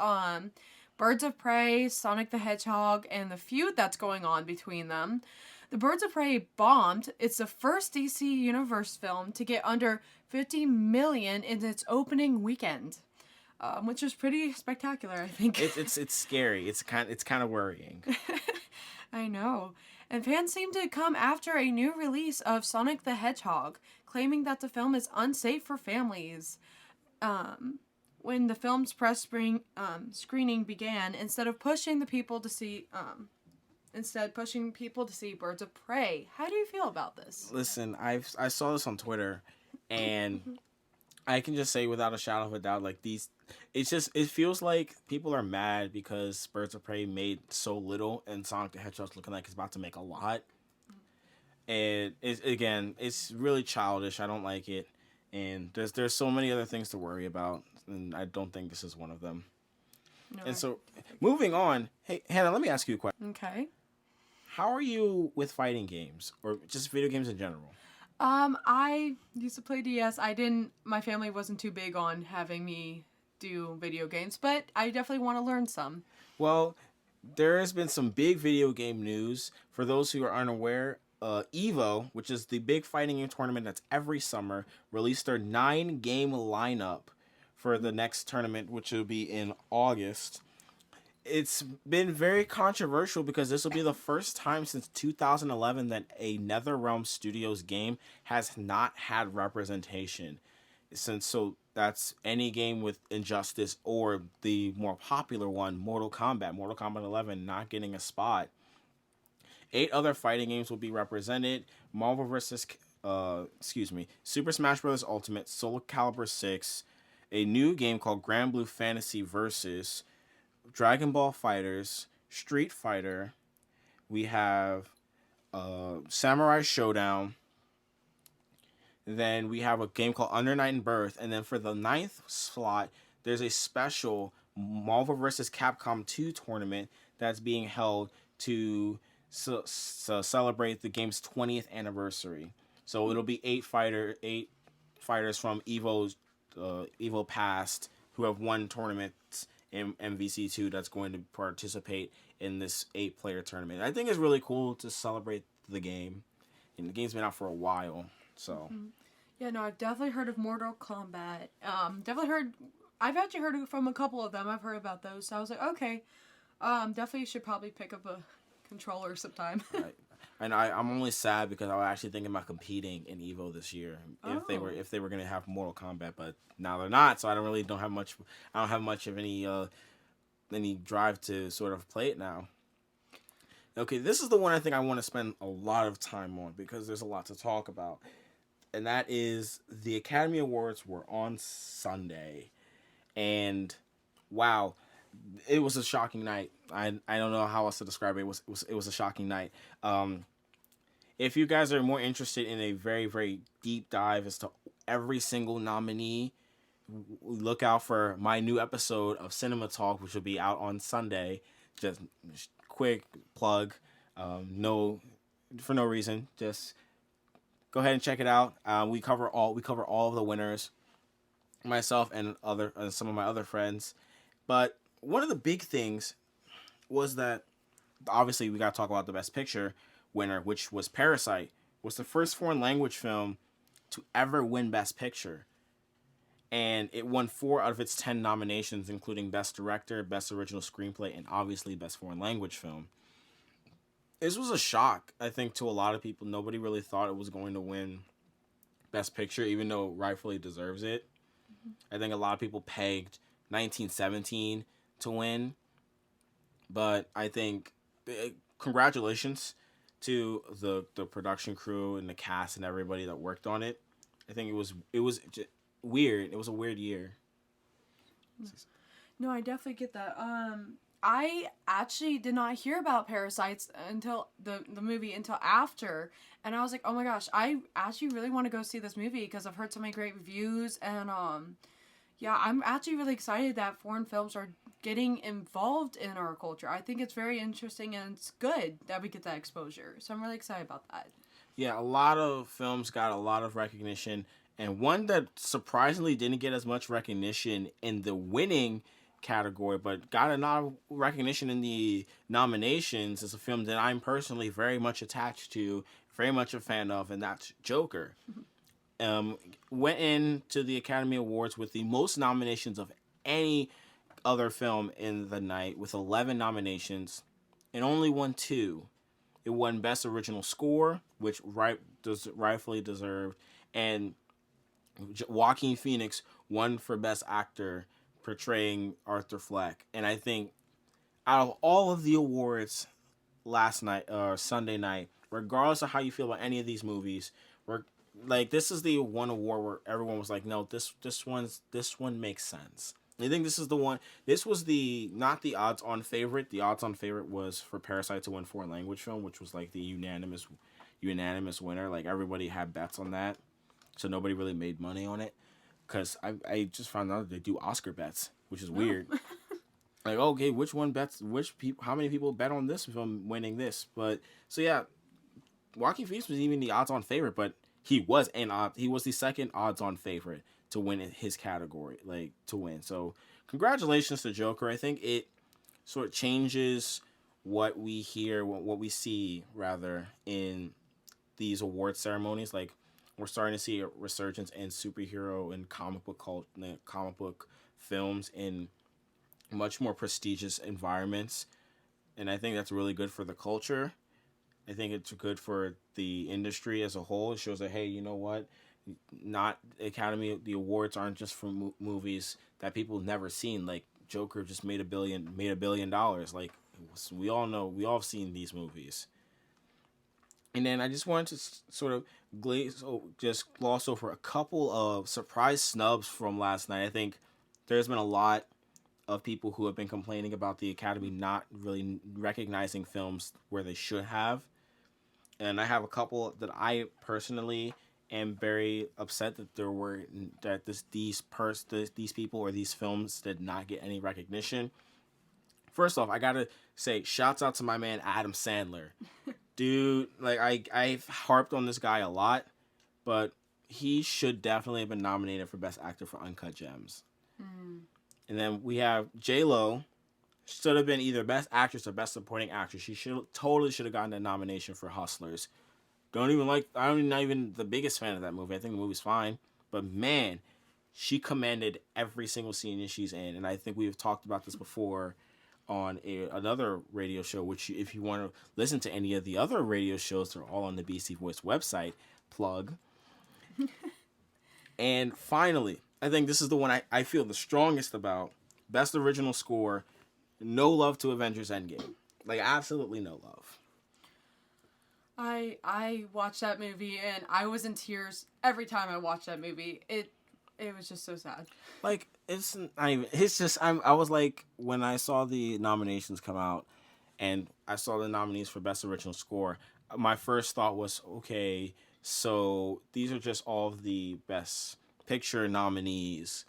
Speaker 3: Birds of Prey, Sonic the Hedgehog, and the feud that's going on between them. The Birds of Prey bombed. It's the first DC Universe film to get under $50 million in its opening weekend, which is pretty spectacular, I think.
Speaker 8: It's scary. It's kind of worrying.
Speaker 3: I know. And fans seem to come after a new release of Sonic the Hedgehog, claiming that the film is unsafe for families. When the film's press screening began, instead pushing people to see Birds of Prey. How do you feel about this?
Speaker 8: Listen, I saw this on Twitter, and I can just say without a shadow of a doubt, like it feels like people are mad because Birds of Prey made so little, and Sonic the Hedgehog's looking like it's about to make a lot. And it's really childish. I don't like it, and there's so many other things to worry about, and I don't think this is one of them. No. And so, moving on, hey Hannah, let me ask you a question.
Speaker 3: Okay.
Speaker 8: How are you with fighting games or just video games in general?
Speaker 3: I used to play DS. My family wasn't too big on having me do video games, but I definitely want to learn some.
Speaker 8: Well, there has been some big video game news. For those who are unaware, EVO, which is the big fighting game tournament that's every summer, released their 9-game lineup for the next tournament, which will be in August. It's been very controversial because this will be the first time since 2011 that a NetherRealm Studios game has not had representation. So that's any game with Injustice or the more popular one, Mortal Kombat 11, not getting a spot. 8 other fighting games will be represented. Super Smash Bros. Ultimate, Soul Calibur 6, a new game called Grand Blue Fantasy Versus, Dragon Ball Fighters, Street Fighter. We have Samurai Showdown. Then we have a game called Under Night and Birth. And then for the 9th slot, there's a special Marvel vs. Capcom 2 tournament that's being held to celebrate the game's 20th anniversary. So it'll be 8 fighters from Evo past who have won tournaments in MVC2 that's going to participate in this 8-player tournament. I think it's really cool to celebrate the game. And the game's been out for a while, so.
Speaker 3: Yeah, no, I've definitely heard of Mortal Kombat. I've actually heard from a couple of them. I've heard about those, so I was like, okay, definitely should probably pick up a controller sometime.
Speaker 8: Right. And I'm only sad because I was actually thinking about competing in Evo this year if they were going to have Mortal Kombat, but now they're not. So I don't have much of any drive to sort of play it now. Okay, this is the one I think I want to spend a lot of time on because there's a lot to talk about, and that is the Academy Awards were on Sunday, and wow. It was a shocking night. I don't know how else to describe it. It was a shocking night. If you guys are more interested in a very, very deep dive as to every single nominee, look out for my new episode of Cinema Talk, which will be out on Sunday. Just quick plug. No reason. Just go ahead and check it out. We cover all of the winners, myself and some of my other friends. But one of the big things was that, obviously, we got to talk about the Best Picture winner, which was Parasite, was the first foreign language film to ever win Best Picture. And it won 4 out of its 10 nominations, including Best Director, Best Original Screenplay, and obviously Best Foreign Language Film. This was a shock, I think, to a lot of people. Nobody really thought it was going to win Best Picture, even though it rightfully deserves it. I think a lot of people pegged 1917 to win, but I think congratulations to the production crew and the cast and everybody that worked on it. I think it was just weird. It was a weird year.
Speaker 3: No, I definitely get that. I actually did not hear about Parasites until the movie until after, and I was like, oh my gosh, I actually really want to go see this movie because I've heard so many great reviews, and yeah, I'm actually really excited that foreign films are getting involved in our culture. I think it's very interesting, and it's good that we get that exposure. So I'm really excited about that.
Speaker 8: Yeah, a lot of films got a lot of recognition, and one that surprisingly didn't get as much recognition in the winning category, but got a lot of recognition in the nominations is a film that I'm personally very much attached to, very much a fan of, and that's Joker. Went into the Academy Awards with the most nominations of any other film in the night, with 11 nominations, and only won 2. It won Best Original Score, which rightfully deserved, and Joaquin Phoenix won for Best Actor portraying Arthur Fleck. And I think out of all of the awards last night or Sunday night, regardless of how you feel about any of these movies, this is the one award where everyone was like, no, this one makes sense. I think this is the one. This was not the odds-on favorite. The odds-on favorite was for Parasite to win foreign language film, which was like the unanimous winner. Like everybody had bets on that, so nobody really made money on it. Because I just found out that they do Oscar bets, which is weird. Like, okay, which one bets? How many people bet on this film winning this? But so yeah, Joaquin Phoenix was even the odds-on favorite, but he was the second odds-on favorite to win in his category, to win. So congratulations to Joker. I think it sort of changes what we hear, what we see rather in these award ceremonies. Like, we're starting to see a resurgence in superhero and comic book films in much more prestigious environments, and I think that's really good for the culture. I think it's good for the industry as a whole. It shows that, hey, you know what? Not Academy, the awards aren't just for movies that people have never seen. Like Joker just made $1 billion. Like, we all know, we all have seen these movies. And then I just wanted to sort of gloss over a couple of surprise snubs from last night. I think there's been a lot of people who have been complaining about the Academy not really recognizing films where they should have. And I have a couple that I personally am very upset that these people or these films did not get any recognition. First off, I gotta say, shouts out to my man Adam Sandler. Dude, like I've harped on this guy a lot, but he should definitely have been nominated for Best Actor for Uncut Gems. And then we have J-Lo, should have been either Best Actress or Best Supporting Actress. She totally should have gotten a nomination for Hustlers. I'm not even the biggest fan of that movie. I think the movie's fine, but man, she commanded every single scene that she's in, and I think we've talked about this before on another radio show, which if you want to listen to any of the other radio shows, they're all on the BC Voice website. Plug. And finally, I think this is the one I feel the strongest about. Best Original Score. No love to Avengers Endgame. Like, absolutely no love.
Speaker 9: I watched that movie and I was in tears every time I watched that movie. It was just so sad.
Speaker 8: Like, I was like, when I saw the nominations come out and I saw the nominees for Best Original Score, my first thought was, okay, so these are just all of the Best Picture nominees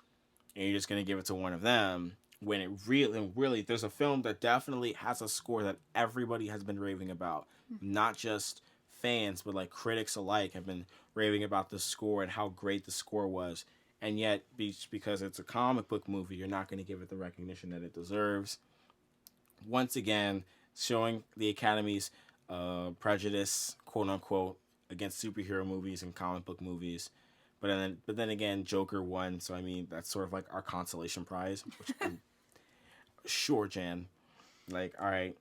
Speaker 8: and you're just going to give it to one of them, when it really, there's a film that definitely has a score that everybody has been raving about. Not just fans, but like critics alike have been raving about the score and how great the score was. And yet, because it's a comic book movie, you're not going to give it the recognition that it deserves. Once again, showing the Academy's prejudice, quote unquote, against superhero movies and comic book movies. But then again, Joker won, so I mean that's sort of like our consolation prize. Which I'm sure, Jan. Like, all right.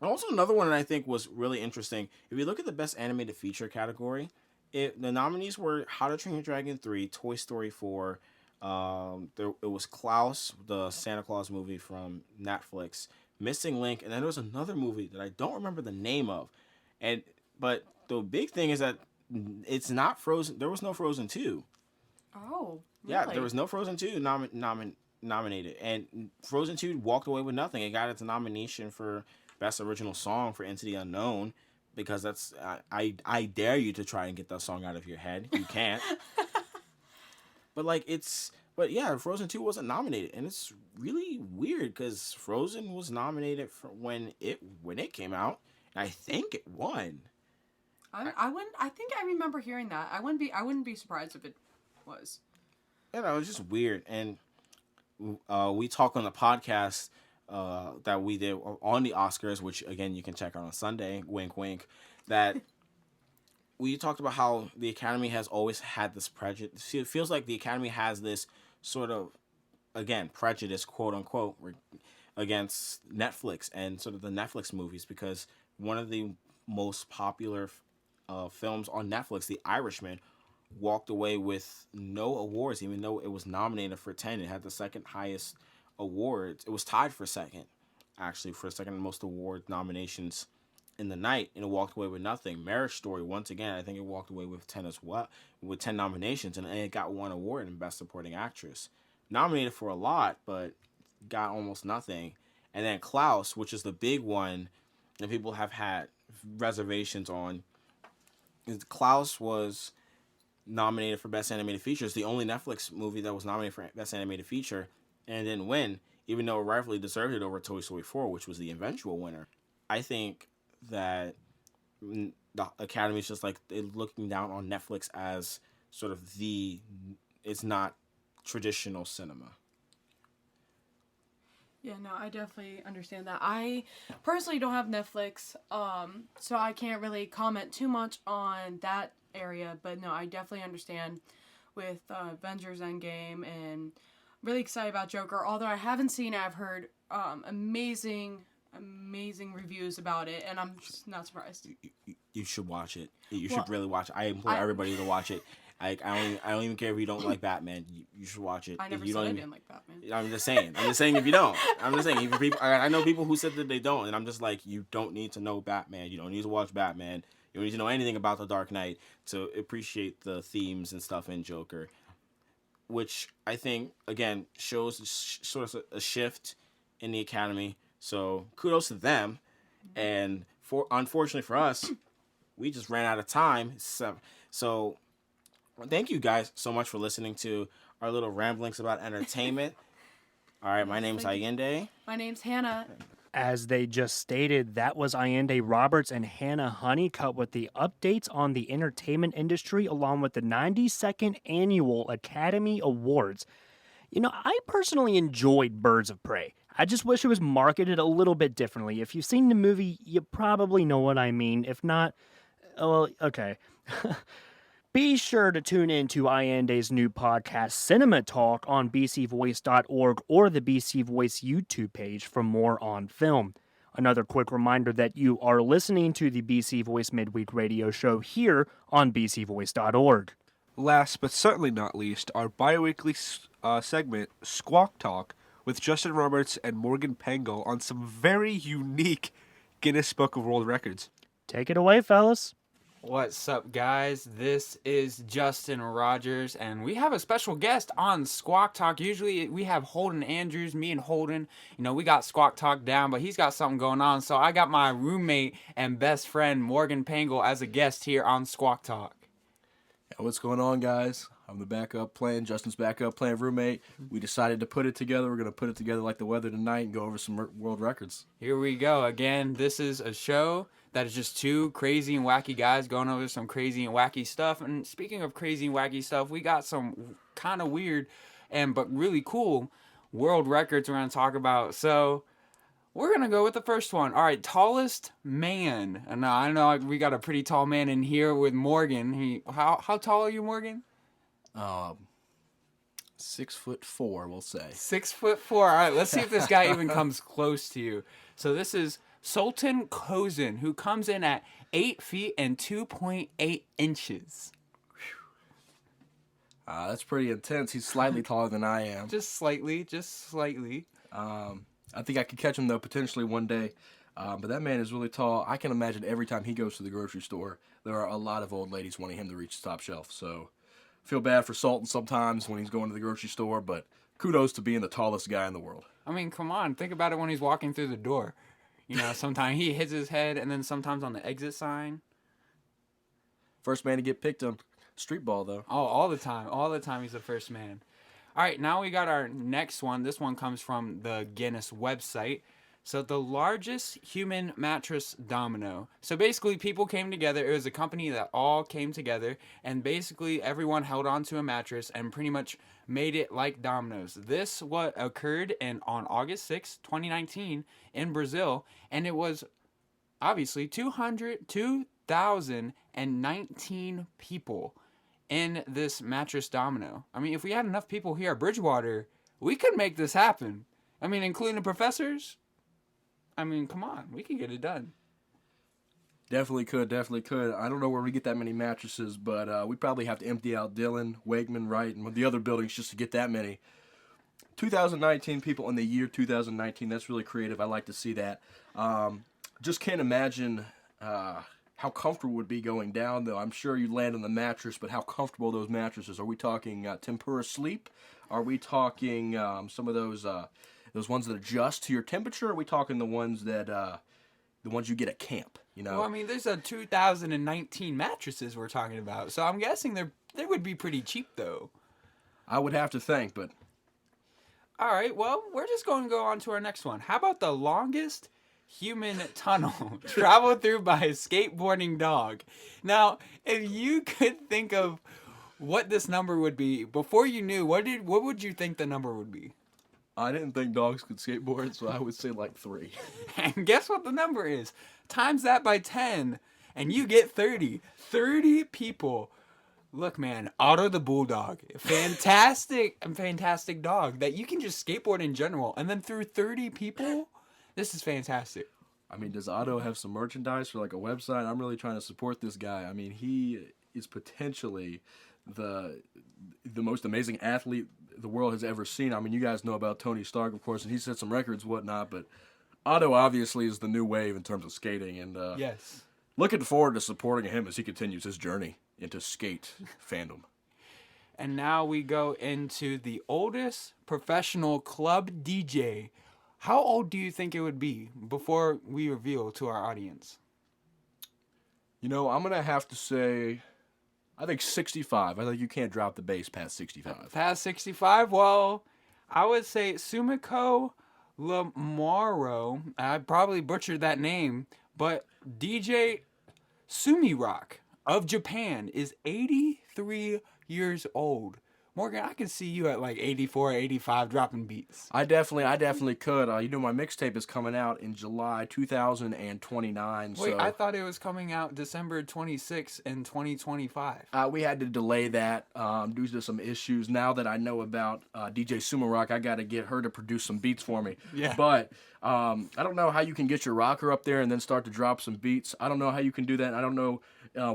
Speaker 8: Also, another one that I think was really interesting. If you look at the Best Animated Feature category, the nominees were How to Train Your Dragon 3, Toy Story 4. It was Klaus, the Santa Claus movie from Netflix, Missing Link, and then there was another movie that I don't remember the name of. But the big thing is that it's not Frozen. There was no Frozen 2.
Speaker 9: Oh, really?
Speaker 8: Yeah, there was no Frozen 2 nominated. And Frozen 2 walked away with nothing. It got its nomination for Best Original Song for Into the Unknown, because that's I dare you to try and get that song out of your head. You can't. But yeah, Frozen 2 wasn't nominated, and it's really weird because Frozen was nominated for when it came out, and I think it won.
Speaker 9: I think I remember hearing that. I wouldn't be surprised if it was.
Speaker 8: Yeah, it was just weird. And we talk on the podcast that we did on the Oscars, which again you can check out on Sunday. Wink, wink. That we talked about how the Academy has always had this prejudice. It feels like the Academy has this sort of, again, prejudice, quote unquote, against Netflix and sort of the Netflix movies, because one of the most popular films on Netflix, The Irishman, walked away with no awards, even though it was nominated for 10. It had the second highest awards. It was tied for second, actually, for second most award nominations in the night, and it walked away with nothing. Marriage Story, once again, I think it walked away with 10 as well, with 10 nominations, and it got one award in Best Supporting Actress. Nominated for a lot, but got almost nothing. And then Klaus, which is the big one that people have had reservations on. Klaus was nominated for Best Animated Feature. It's the only Netflix movie that was nominated for Best Animated Feature and didn't win, even though it rightfully deserved it over Toy Story 4, which was the eventual winner. I think that the Academy is just like looking down on Netflix as sort of it's not traditional cinema.
Speaker 9: Yeah, no, I definitely understand that. I personally don't have Netflix, so I can't really comment too much on that area. But no, I definitely understand with Avengers Endgame, and really excited about Joker. Although I haven't seen it, I've heard amazing reviews about it, and I'm just not surprised.
Speaker 8: You should watch it. You should really watch it. I implore everybody to watch it. I don't even care if you don't like Batman. You should watch it.
Speaker 9: I never said I didn't like Batman.
Speaker 8: I'm just saying if you don't. I'm just saying if people. I know people who said that they don't, and I'm just like, you don't need to know Batman. You don't need to watch Batman. You don't need to know anything about The Dark Knight to appreciate the themes and stuff in Joker, which I think, again, shows sort of a shift in the Academy. So kudos to them. And unfortunately for us, we just ran out of time. So thank you guys so much for listening to our little ramblings about entertainment. All right, my name's Ayinde.
Speaker 9: My name's Hannah.
Speaker 1: As they just stated, that was Ayinde Roberts and Hannah Huniicutt with the updates on the entertainment industry along with the 92nd Annual Academy Awards. You know, I personally enjoyed Birds of Prey. I just wish it was marketed a little bit differently. If you've seen the movie, you probably know what I mean. If not, well, okay. Be sure to tune in to Ayinde's new podcast, Cinema Talk, on bcvoice.org or the BC Voice YouTube page for more on film. Another quick reminder that you are listening to the BC Voice Midweek Radio Show here on bcvoice.org.
Speaker 2: Last but certainly not least, our bi-weekly segment, Squawk Talk, with Justin Roberts and Morgan Pangle on some very unique Guinness Book of World Records.
Speaker 1: Take it away, fellas.
Speaker 10: What's up, guys? This is Justin Rogers, and we have a special guest on Squawk Talk. Usually we have Holden Andrews, me and Holden. You know, we got Squawk Talk down, but he's got something going on. So I got my roommate and best friend, Morgan Pangle, as a guest here on Squawk Talk.
Speaker 11: Yeah, what's going on, guys? I'm the backup plan, Justin's backup plan roommate. We decided to put it together. We're going to put it together like the weather tonight and go over some world records.
Speaker 10: Here we go. Again, this is a show that is just two crazy and wacky guys going over some crazy and wacky stuff. And speaking of crazy and wacky stuff, we got some kind of weird but really cool world records we're going to talk about. So we're going to go with the first one. All right, tallest man. And I know we got a pretty tall man in here with Morgan. How tall are you, Morgan?
Speaker 11: 6'4", we'll say.
Speaker 10: 6'4". All right, let's see if this guy even comes close to you. So this is Sultan Kozan, who comes in at 8 feet and 2.8 inches.
Speaker 11: That's pretty intense. He's slightly taller than I am.
Speaker 10: Just slightly.
Speaker 11: I think I could catch him, though, potentially one day. But that man is really tall. I can imagine every time he goes to the grocery store, there are a lot of old ladies wanting him to reach the top shelf. So I feel bad for Sultan sometimes when he's going to the grocery store, but kudos to being the tallest guy in the world.
Speaker 10: I mean, come on. Think about it when he's walking through the door. You know, sometimes he hits his head, and then sometimes on the exit sign.
Speaker 11: First man to get picked on street ball, though.
Speaker 10: Oh, all the time. All the time he's the first man. All right, now we got our next one. This one comes from the Guinness website. So the largest human mattress domino. So basically people came together. It was a company that all came together, and basically everyone held onto a mattress and pretty much made it like dominoes. This what occurred on August 6, 2019 in Brazil, and it was obviously 2,019 people in this mattress domino. I mean, if we had enough people here at Bridgewater, we could make this happen. I mean, including the professors. I mean, come on, we could get it done.
Speaker 11: Definitely could. I don't know where we get that many mattresses, but we probably have to empty out Dillon, Wakeman, Wright, and the other buildings just to get that many. 2019 people in the year 2019, that's really creative. I like to see that. Just can't imagine how comfortable it would be going down, though. I'm sure you land on the mattress, but how comfortable those mattresses? Are we talking tempura sleep? Are we talking some of those ones that adjust to your temperature? Are we talking the ones that the ones you get at camp? You know.
Speaker 10: Well, I mean, there's a 2019 mattresses we're talking about, so I'm guessing they would be pretty cheap, though.
Speaker 11: I would have to think, but.
Speaker 10: All right, well, we're just going to go on to our next one. How about the longest human tunnel traveled through by a skateboarding dog? Now, if you could think of what this number would be before you knew, what would you think the number would be?
Speaker 11: I didn't think dogs could skateboard, so I would say like 3.
Speaker 10: And guess what the number is? Times that by 10, and you get 30. 30 people. Look, man, Otto the Bulldog. Fantastic dog that you can just skateboard in general. And then through 30 people, this is fantastic.
Speaker 11: I mean, does Otto have some merchandise for like a website? I'm really trying to support this guy. I mean, he is potentially the most amazing athlete the world has ever seen. I mean, you guys know about Tony Stark, of course, and he set some records, whatnot, but Otto obviously is the new wave in terms of skating, and
Speaker 10: yes,
Speaker 11: looking forward to supporting him as he continues his journey into skate fandom.
Speaker 10: And now we go into the oldest professional club DJ. How old do you think it would be before we reveal to our audience?
Speaker 11: You know, I'm going to have to say, I think 65. I think you can't drop the bass past 65.
Speaker 10: Past 65? Well, I would say Sumiko Lamaro. I probably butchered that name, but DJ Sumirock of Japan is 83 years old. Morgan, I can see you at like 84, 85 dropping beats.
Speaker 11: I definitely could. You know, my mixtape is coming out in July 2029.
Speaker 10: Wait,
Speaker 11: so
Speaker 10: I thought it was coming out December 26 in 2025.
Speaker 11: we had to delay that due to some issues. Now that I know about DJ Sumarock, I got to get her to produce some beats for me.
Speaker 10: Yeah.
Speaker 11: But I don't know how you can get your rocker up there and then start to drop some beats. I don't know how you can do that. I don't know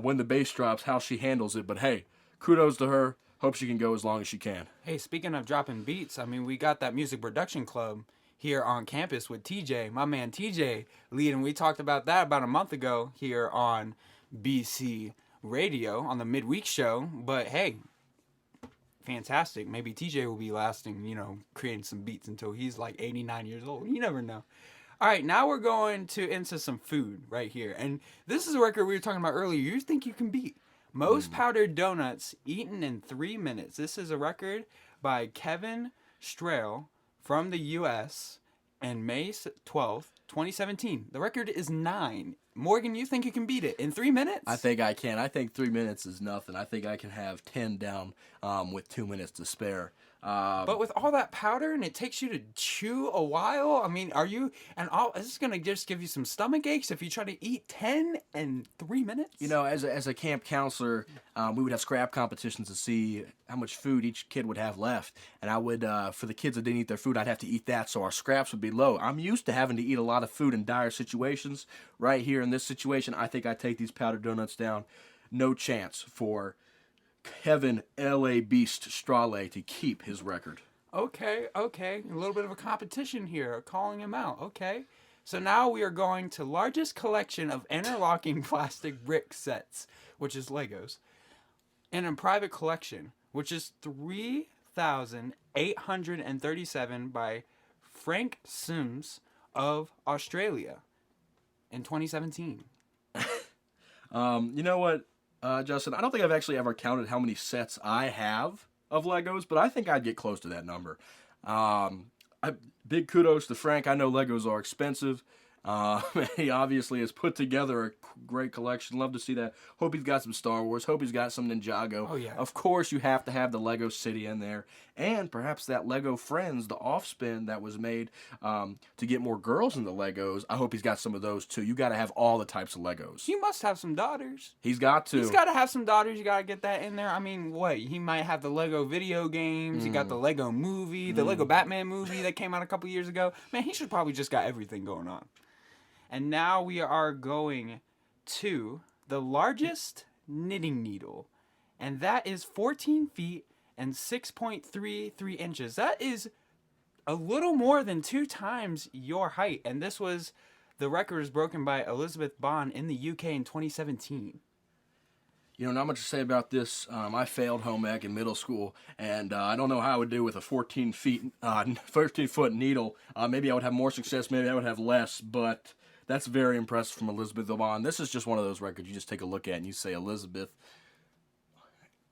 Speaker 11: when the bass drops, how she handles it. But hey, kudos to her. Hope she can go as long as she can.
Speaker 10: Hey, speaking of dropping beats, I mean, we got that music production club here on campus with TJ, my man TJ leading. We talked about that about a month ago here on BC Radio on the Midweek Show. But hey, fantastic. Maybe TJ will be lasting, creating some beats until he's like 89 years old. You never know. All right, now we're going into some food right here. And this is a record we were talking about earlier. You think you can beat. Most powdered donuts eaten in 3 minutes. This is a record by Kevin Strahl from the U.S. and May 12th, 2017. The record is 9. Morgan, you think you can beat it in 3 minutes?
Speaker 11: I think I can. I think 3 minutes is nothing. I think I can have 10 down with 2 minutes to spare.
Speaker 10: But with all that powder and it takes you to chew a while, I mean, is this going to just give you some stomach aches if you try to eat 10 in 3 minutes?
Speaker 11: You know, as a camp counselor, we would have scrap competitions to see how much food each kid would have left. And I would, for the kids that didn't eat their food, I'd have to eat that, so our scraps would be low. I'm used to having to eat a lot of food in dire situations. Right here in this situation, I think I take these powdered donuts down. No chance for Kevin L.A. Beast Strahle to keep his record.
Speaker 10: Okay. A little bit of a competition here, calling him out. Okay. So now we are going to largest collection of interlocking plastic brick sets, which is Legos, in a private collection, which is 3,837 by Frank Sims of Australia in 2017.
Speaker 11: You know what, Justin? I don't think I've actually ever counted how many sets I have of Legos, but I think I'd get close to that number. Big kudos to Frank. I know Legos are expensive. He obviously has put together a great collection. Love to see that. Hope he's got some Star Wars. Hope he's got some Ninjago.
Speaker 10: Oh, yeah.
Speaker 11: Of course, you have to have the Lego City in there. And perhaps that Lego Friends, the off-spin that was made to get more girls in the Legos. I hope he's got some of those, too. You got to have all the types of Legos.
Speaker 10: He must have some daughters.
Speaker 11: He's got to.
Speaker 10: He's got to have some daughters. You got to get that in there. I mean, what? He might have the Lego video games. You got the Lego movie, the Lego Batman movie that came out a couple years ago. Man, he should probably just got everything going on. And now we are going to the largest knitting needle. And that is 14 feet and 6.33 inches. That is a little more than 2 times your height. And the record was broken by Elizabeth Bond in the UK in 2017.
Speaker 11: You know, not much to say about this. I failed home ec in middle school, and I don't know how I would do with a 14-foot needle. Maybe I would have more success, maybe I would have less, but that's very impressive from Elizabeth Bond. This is just one of those records you just take a look at and you say, Elizabeth,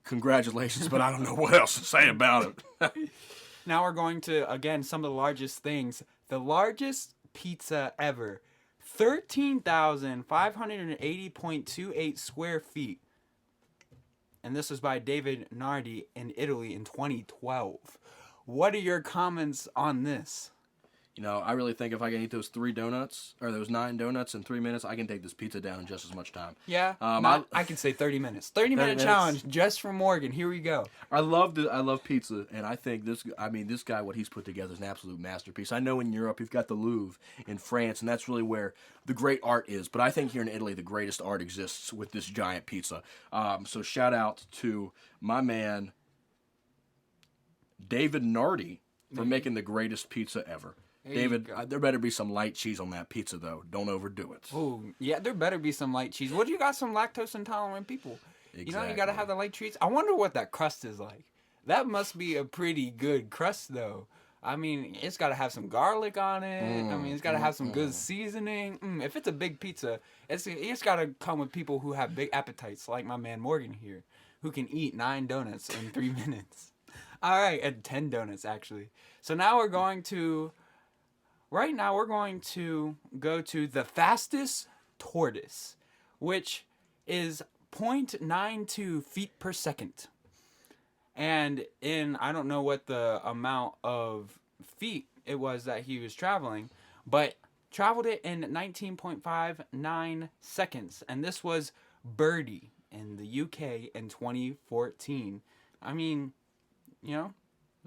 Speaker 11: congratulations, but I don't know what else to say about it.
Speaker 10: Now we're going to, again, some of the largest things. The largest pizza ever. 13,580.28 square feet. And this was by David Nardi in Italy in 2012. What are your comments on this?
Speaker 11: You know, I really think if I can eat those 9 donuts in 3 minutes, I can take this pizza down in just as much time.
Speaker 10: Yeah, I can say 30 minutes. 30-minute challenge just for Morgan. Here we go.
Speaker 11: I love pizza, and I think this guy, what he's put together is an absolute masterpiece. I know in Europe, you've got the Louvre in France, and that's really where the great art is. But I think here in Italy, the greatest art exists with this giant pizza. So shout out to my man, David Nardi, for making the greatest pizza ever. David, there better be some light cheese on that pizza, though. Don't overdo it.
Speaker 10: Oh, yeah, there better be some light cheese. What do you got some lactose intolerant people?
Speaker 11: Exactly.
Speaker 10: You got to have the light cheese. I wonder what that crust is like. That must be a pretty good crust, though. I mean, it's got to have some garlic on it. It's got to have some good seasoning. If it's a big pizza, it's got to come with people who have big appetites, like my man Morgan here, who can eat 9 donuts in 3 minutes. All right, and 10 donuts, actually. So now we're going to go to the fastest tortoise, which is 0.92 feet per second. And I don't know what the amount of feet it was that he was traveling, but traveled it in 19.59 seconds. And this was Birdie in the UK in 2014. I mean,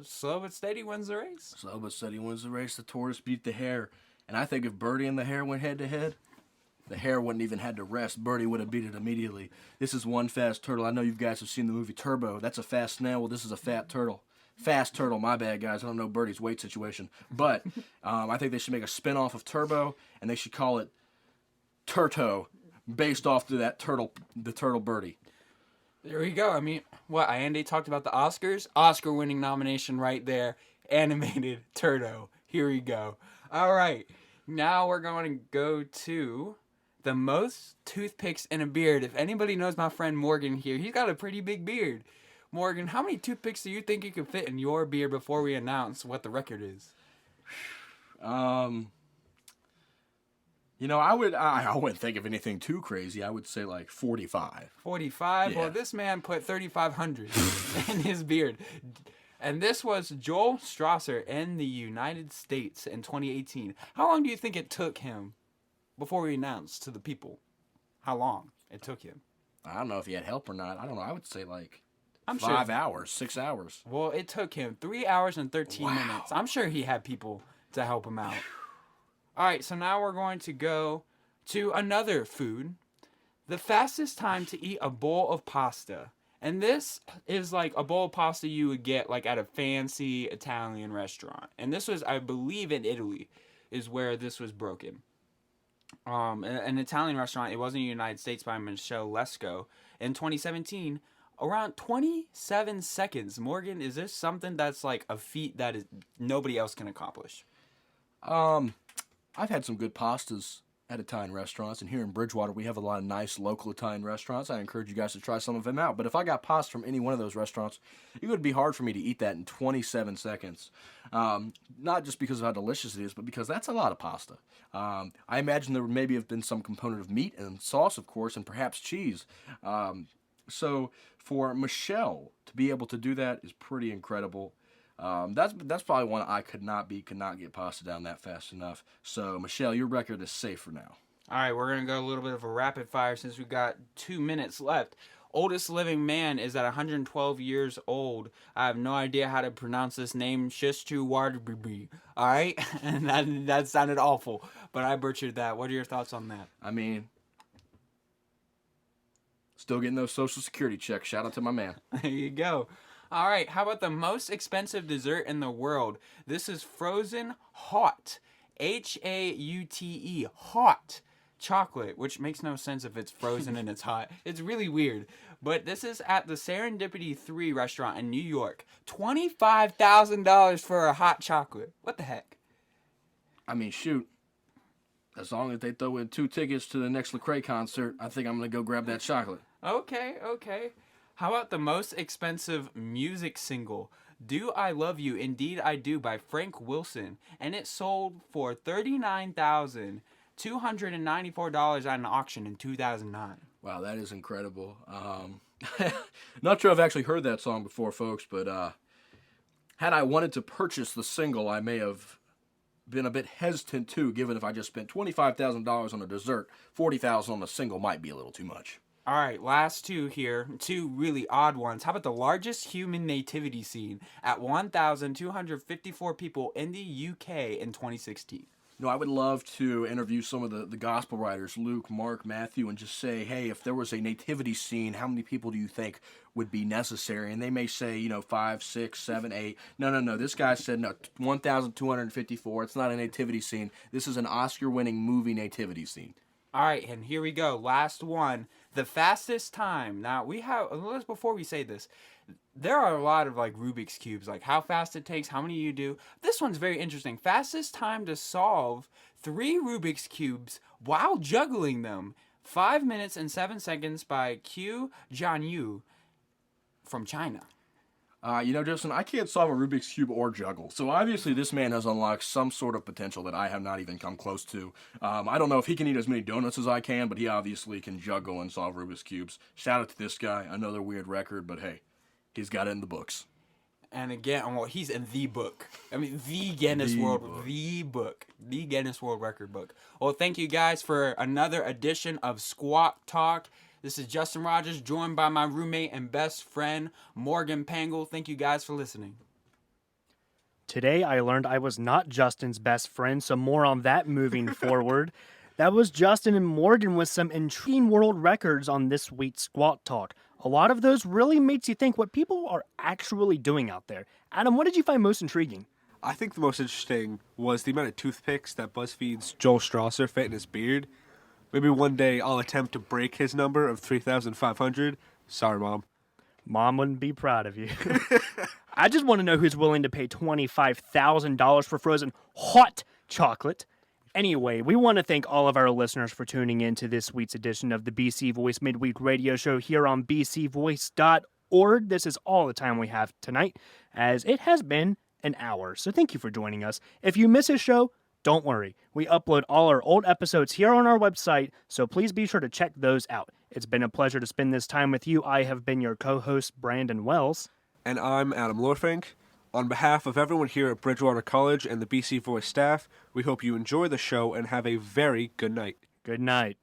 Speaker 10: slow but steady wins the race.
Speaker 11: Slow but steady wins the race. The tortoise beat the hare. And I think if Birdie and the hare went head-to-head, the hare wouldn't even had to rest. Birdie would have beat it immediately. This is one fast turtle. I know you guys have seen the movie Turbo. That's a fast snail. Well, this is a fat turtle. Fast turtle, my bad, guys. I don't know Birdie's weight situation. But I think they should make a spin-off of Turbo, and they should call it Turto, based off to that turtle, the turtle Birdie.
Speaker 10: There we go. I mean, Ayinde talked about the Oscars? Oscar-winning nomination right there. Animated Turto. Here we go. All right. Now we're going to go to the most toothpicks in a beard. If anybody knows my friend Morgan here, he's got a pretty big beard. Morgan, how many toothpicks do you think you can fit in your beard before we announce what the record is?
Speaker 11: I wouldn't think of anything too crazy. I would say like 45.
Speaker 10: 45?
Speaker 11: Yeah.
Speaker 10: Well, this man put 3,500 in his beard. And this was Joel Strasser in the United States in 2018. How long do you think it took him before we announced to the people how long it took him?
Speaker 11: I don't know if he had help or not. I don't know. I would say like
Speaker 10: I'm
Speaker 11: 5
Speaker 10: sure.
Speaker 11: hours, 6 hours.
Speaker 10: Well, it took him 3 hours and 13 minutes. I'm sure he had people to help him out. All right, so now we're going to go to another food. The fastest time to eat a bowl of pasta. And this is like a bowl of pasta you would get like at a fancy Italian restaurant. And this was, I believe, in Italy is where this was broken. An Italian restaurant, it wasn't in the United States, by Michelle Lesko. In 2017, around 27 seconds. Morgan, is this something that's like a feat that is nobody else can accomplish?
Speaker 11: I've had some good pastas at Italian restaurants, and here in Bridgewater we have a lot of nice local Italian restaurants. I encourage you guys to try some of them out. But if I got pasta from any one of those restaurants, it would be hard for me to eat that in 27 seconds. Not just because of how delicious it is, but because that's a lot of pasta. I imagine there would maybe have been some component of meat and sauce, of course, and perhaps cheese. So for Michelle to be able to do that is pretty incredible. That's probably one I could not get pasta down that fast enough. So, Michelle, your record is safe for now.
Speaker 10: All right, we're going to go a little bit of a rapid fire since we've got 2 minutes left. Oldest living man is at 112 years old. I have no idea how to pronounce this name. Shistu Wardby. All right? And that sounded awful, but I butchered that. What are your thoughts on that?
Speaker 11: I mean, still getting those Social Security checks. Shout out to my man.
Speaker 10: There you go. All right, how about the most expensive dessert in the world? This is frozen hot, H-A-U-T-E, hot chocolate, which makes no sense if it's frozen and it's hot. It's really weird. But this is at the Serendipity 3 restaurant in New York. $25,000 for a hot chocolate. What the heck?
Speaker 11: I mean, shoot. As long as they throw in 2 tickets to the next Lecrae concert, I think I'm going to go grab that chocolate.
Speaker 10: Okay. How about the most expensive music single? Do I Love You, Indeed I Do by Frank Wilson. And it sold for $39,294 at an auction in 2009.
Speaker 11: Wow, that is incredible. Not sure I've actually heard that song before, folks, but had I wanted to purchase the single, I may have been a bit hesitant too, given if I just spent $25,000 on a dessert, $40,000 on a single might be a little too much.
Speaker 10: All right, last two here, 2 really odd ones. How about the largest human nativity scene at 1,254 people in the UK in 2016?
Speaker 11: I would love to interview some of the gospel writers, Luke, Mark, Matthew, and just say, hey, if there was a nativity scene, how many people do you think would be necessary? And they may say, 5, 6, 7, 8. No. This guy said, no, 1,254. It's not a nativity scene. This is an Oscar-winning movie nativity scene.
Speaker 10: All right, and here we go. Last one. The fastest time. Now, before we say this, there are a lot of Rubik's Cubes, how fast it takes, how many you do. This one's very interesting. Fastest time to solve 3 Rubik's Cubes while juggling them. 5 minutes and 7 seconds by Q Jianyu from China.
Speaker 11: Justin, I can't solve a Rubik's Cube or juggle. So obviously this man has unlocked some sort of potential that I have not even come close to. I don't know if he can eat as many donuts as I can, but he obviously can juggle and solve Rubik's Cubes. Shout out to this guy. Another weird record, but hey, he's got it in the books.
Speaker 10: And again, he's in the book. I mean, the Guinness World Record book. Well, thank you guys for another edition of Squawk Talk. This is Justin Rogers, joined by my roommate and best friend, Morgan Pangle. Thank you guys for listening.
Speaker 1: Today, I learned I was not Justin's best friend, so more on that moving forward. That was Justin and Morgan with some intriguing world records on this week's Squawk Talk. A lot of those really makes you think what people are actually doing out there. Adam, what did you find most intriguing?
Speaker 2: I think the most interesting was the amount of toothpicks that BuzzFeed's Joel Strasser fit in his beard. Maybe one day I'll attempt to break his number of 3,500. Sorry, Mom.
Speaker 1: Mom wouldn't be proud of you. I just want to know who's willing to pay $25,000 for frozen hot chocolate. Anyway, we want to thank all of our listeners for tuning in to this week's edition of the BC Voice Midweek Radio Show here on bcvoice.org. This is all the time we have tonight, as it has been an hour. So thank you for joining us. If you miss a show, don't worry. We upload all our old episodes here on our website, so please be sure to check those out. It's been a pleasure to spend this time with you. I have been your co-host, Brandon Wells.
Speaker 2: And I'm Adam Lorfink. On behalf of everyone here at Bridgewater College and the BC Voice staff, we hope you enjoy the show and have a very good night.
Speaker 1: Good night.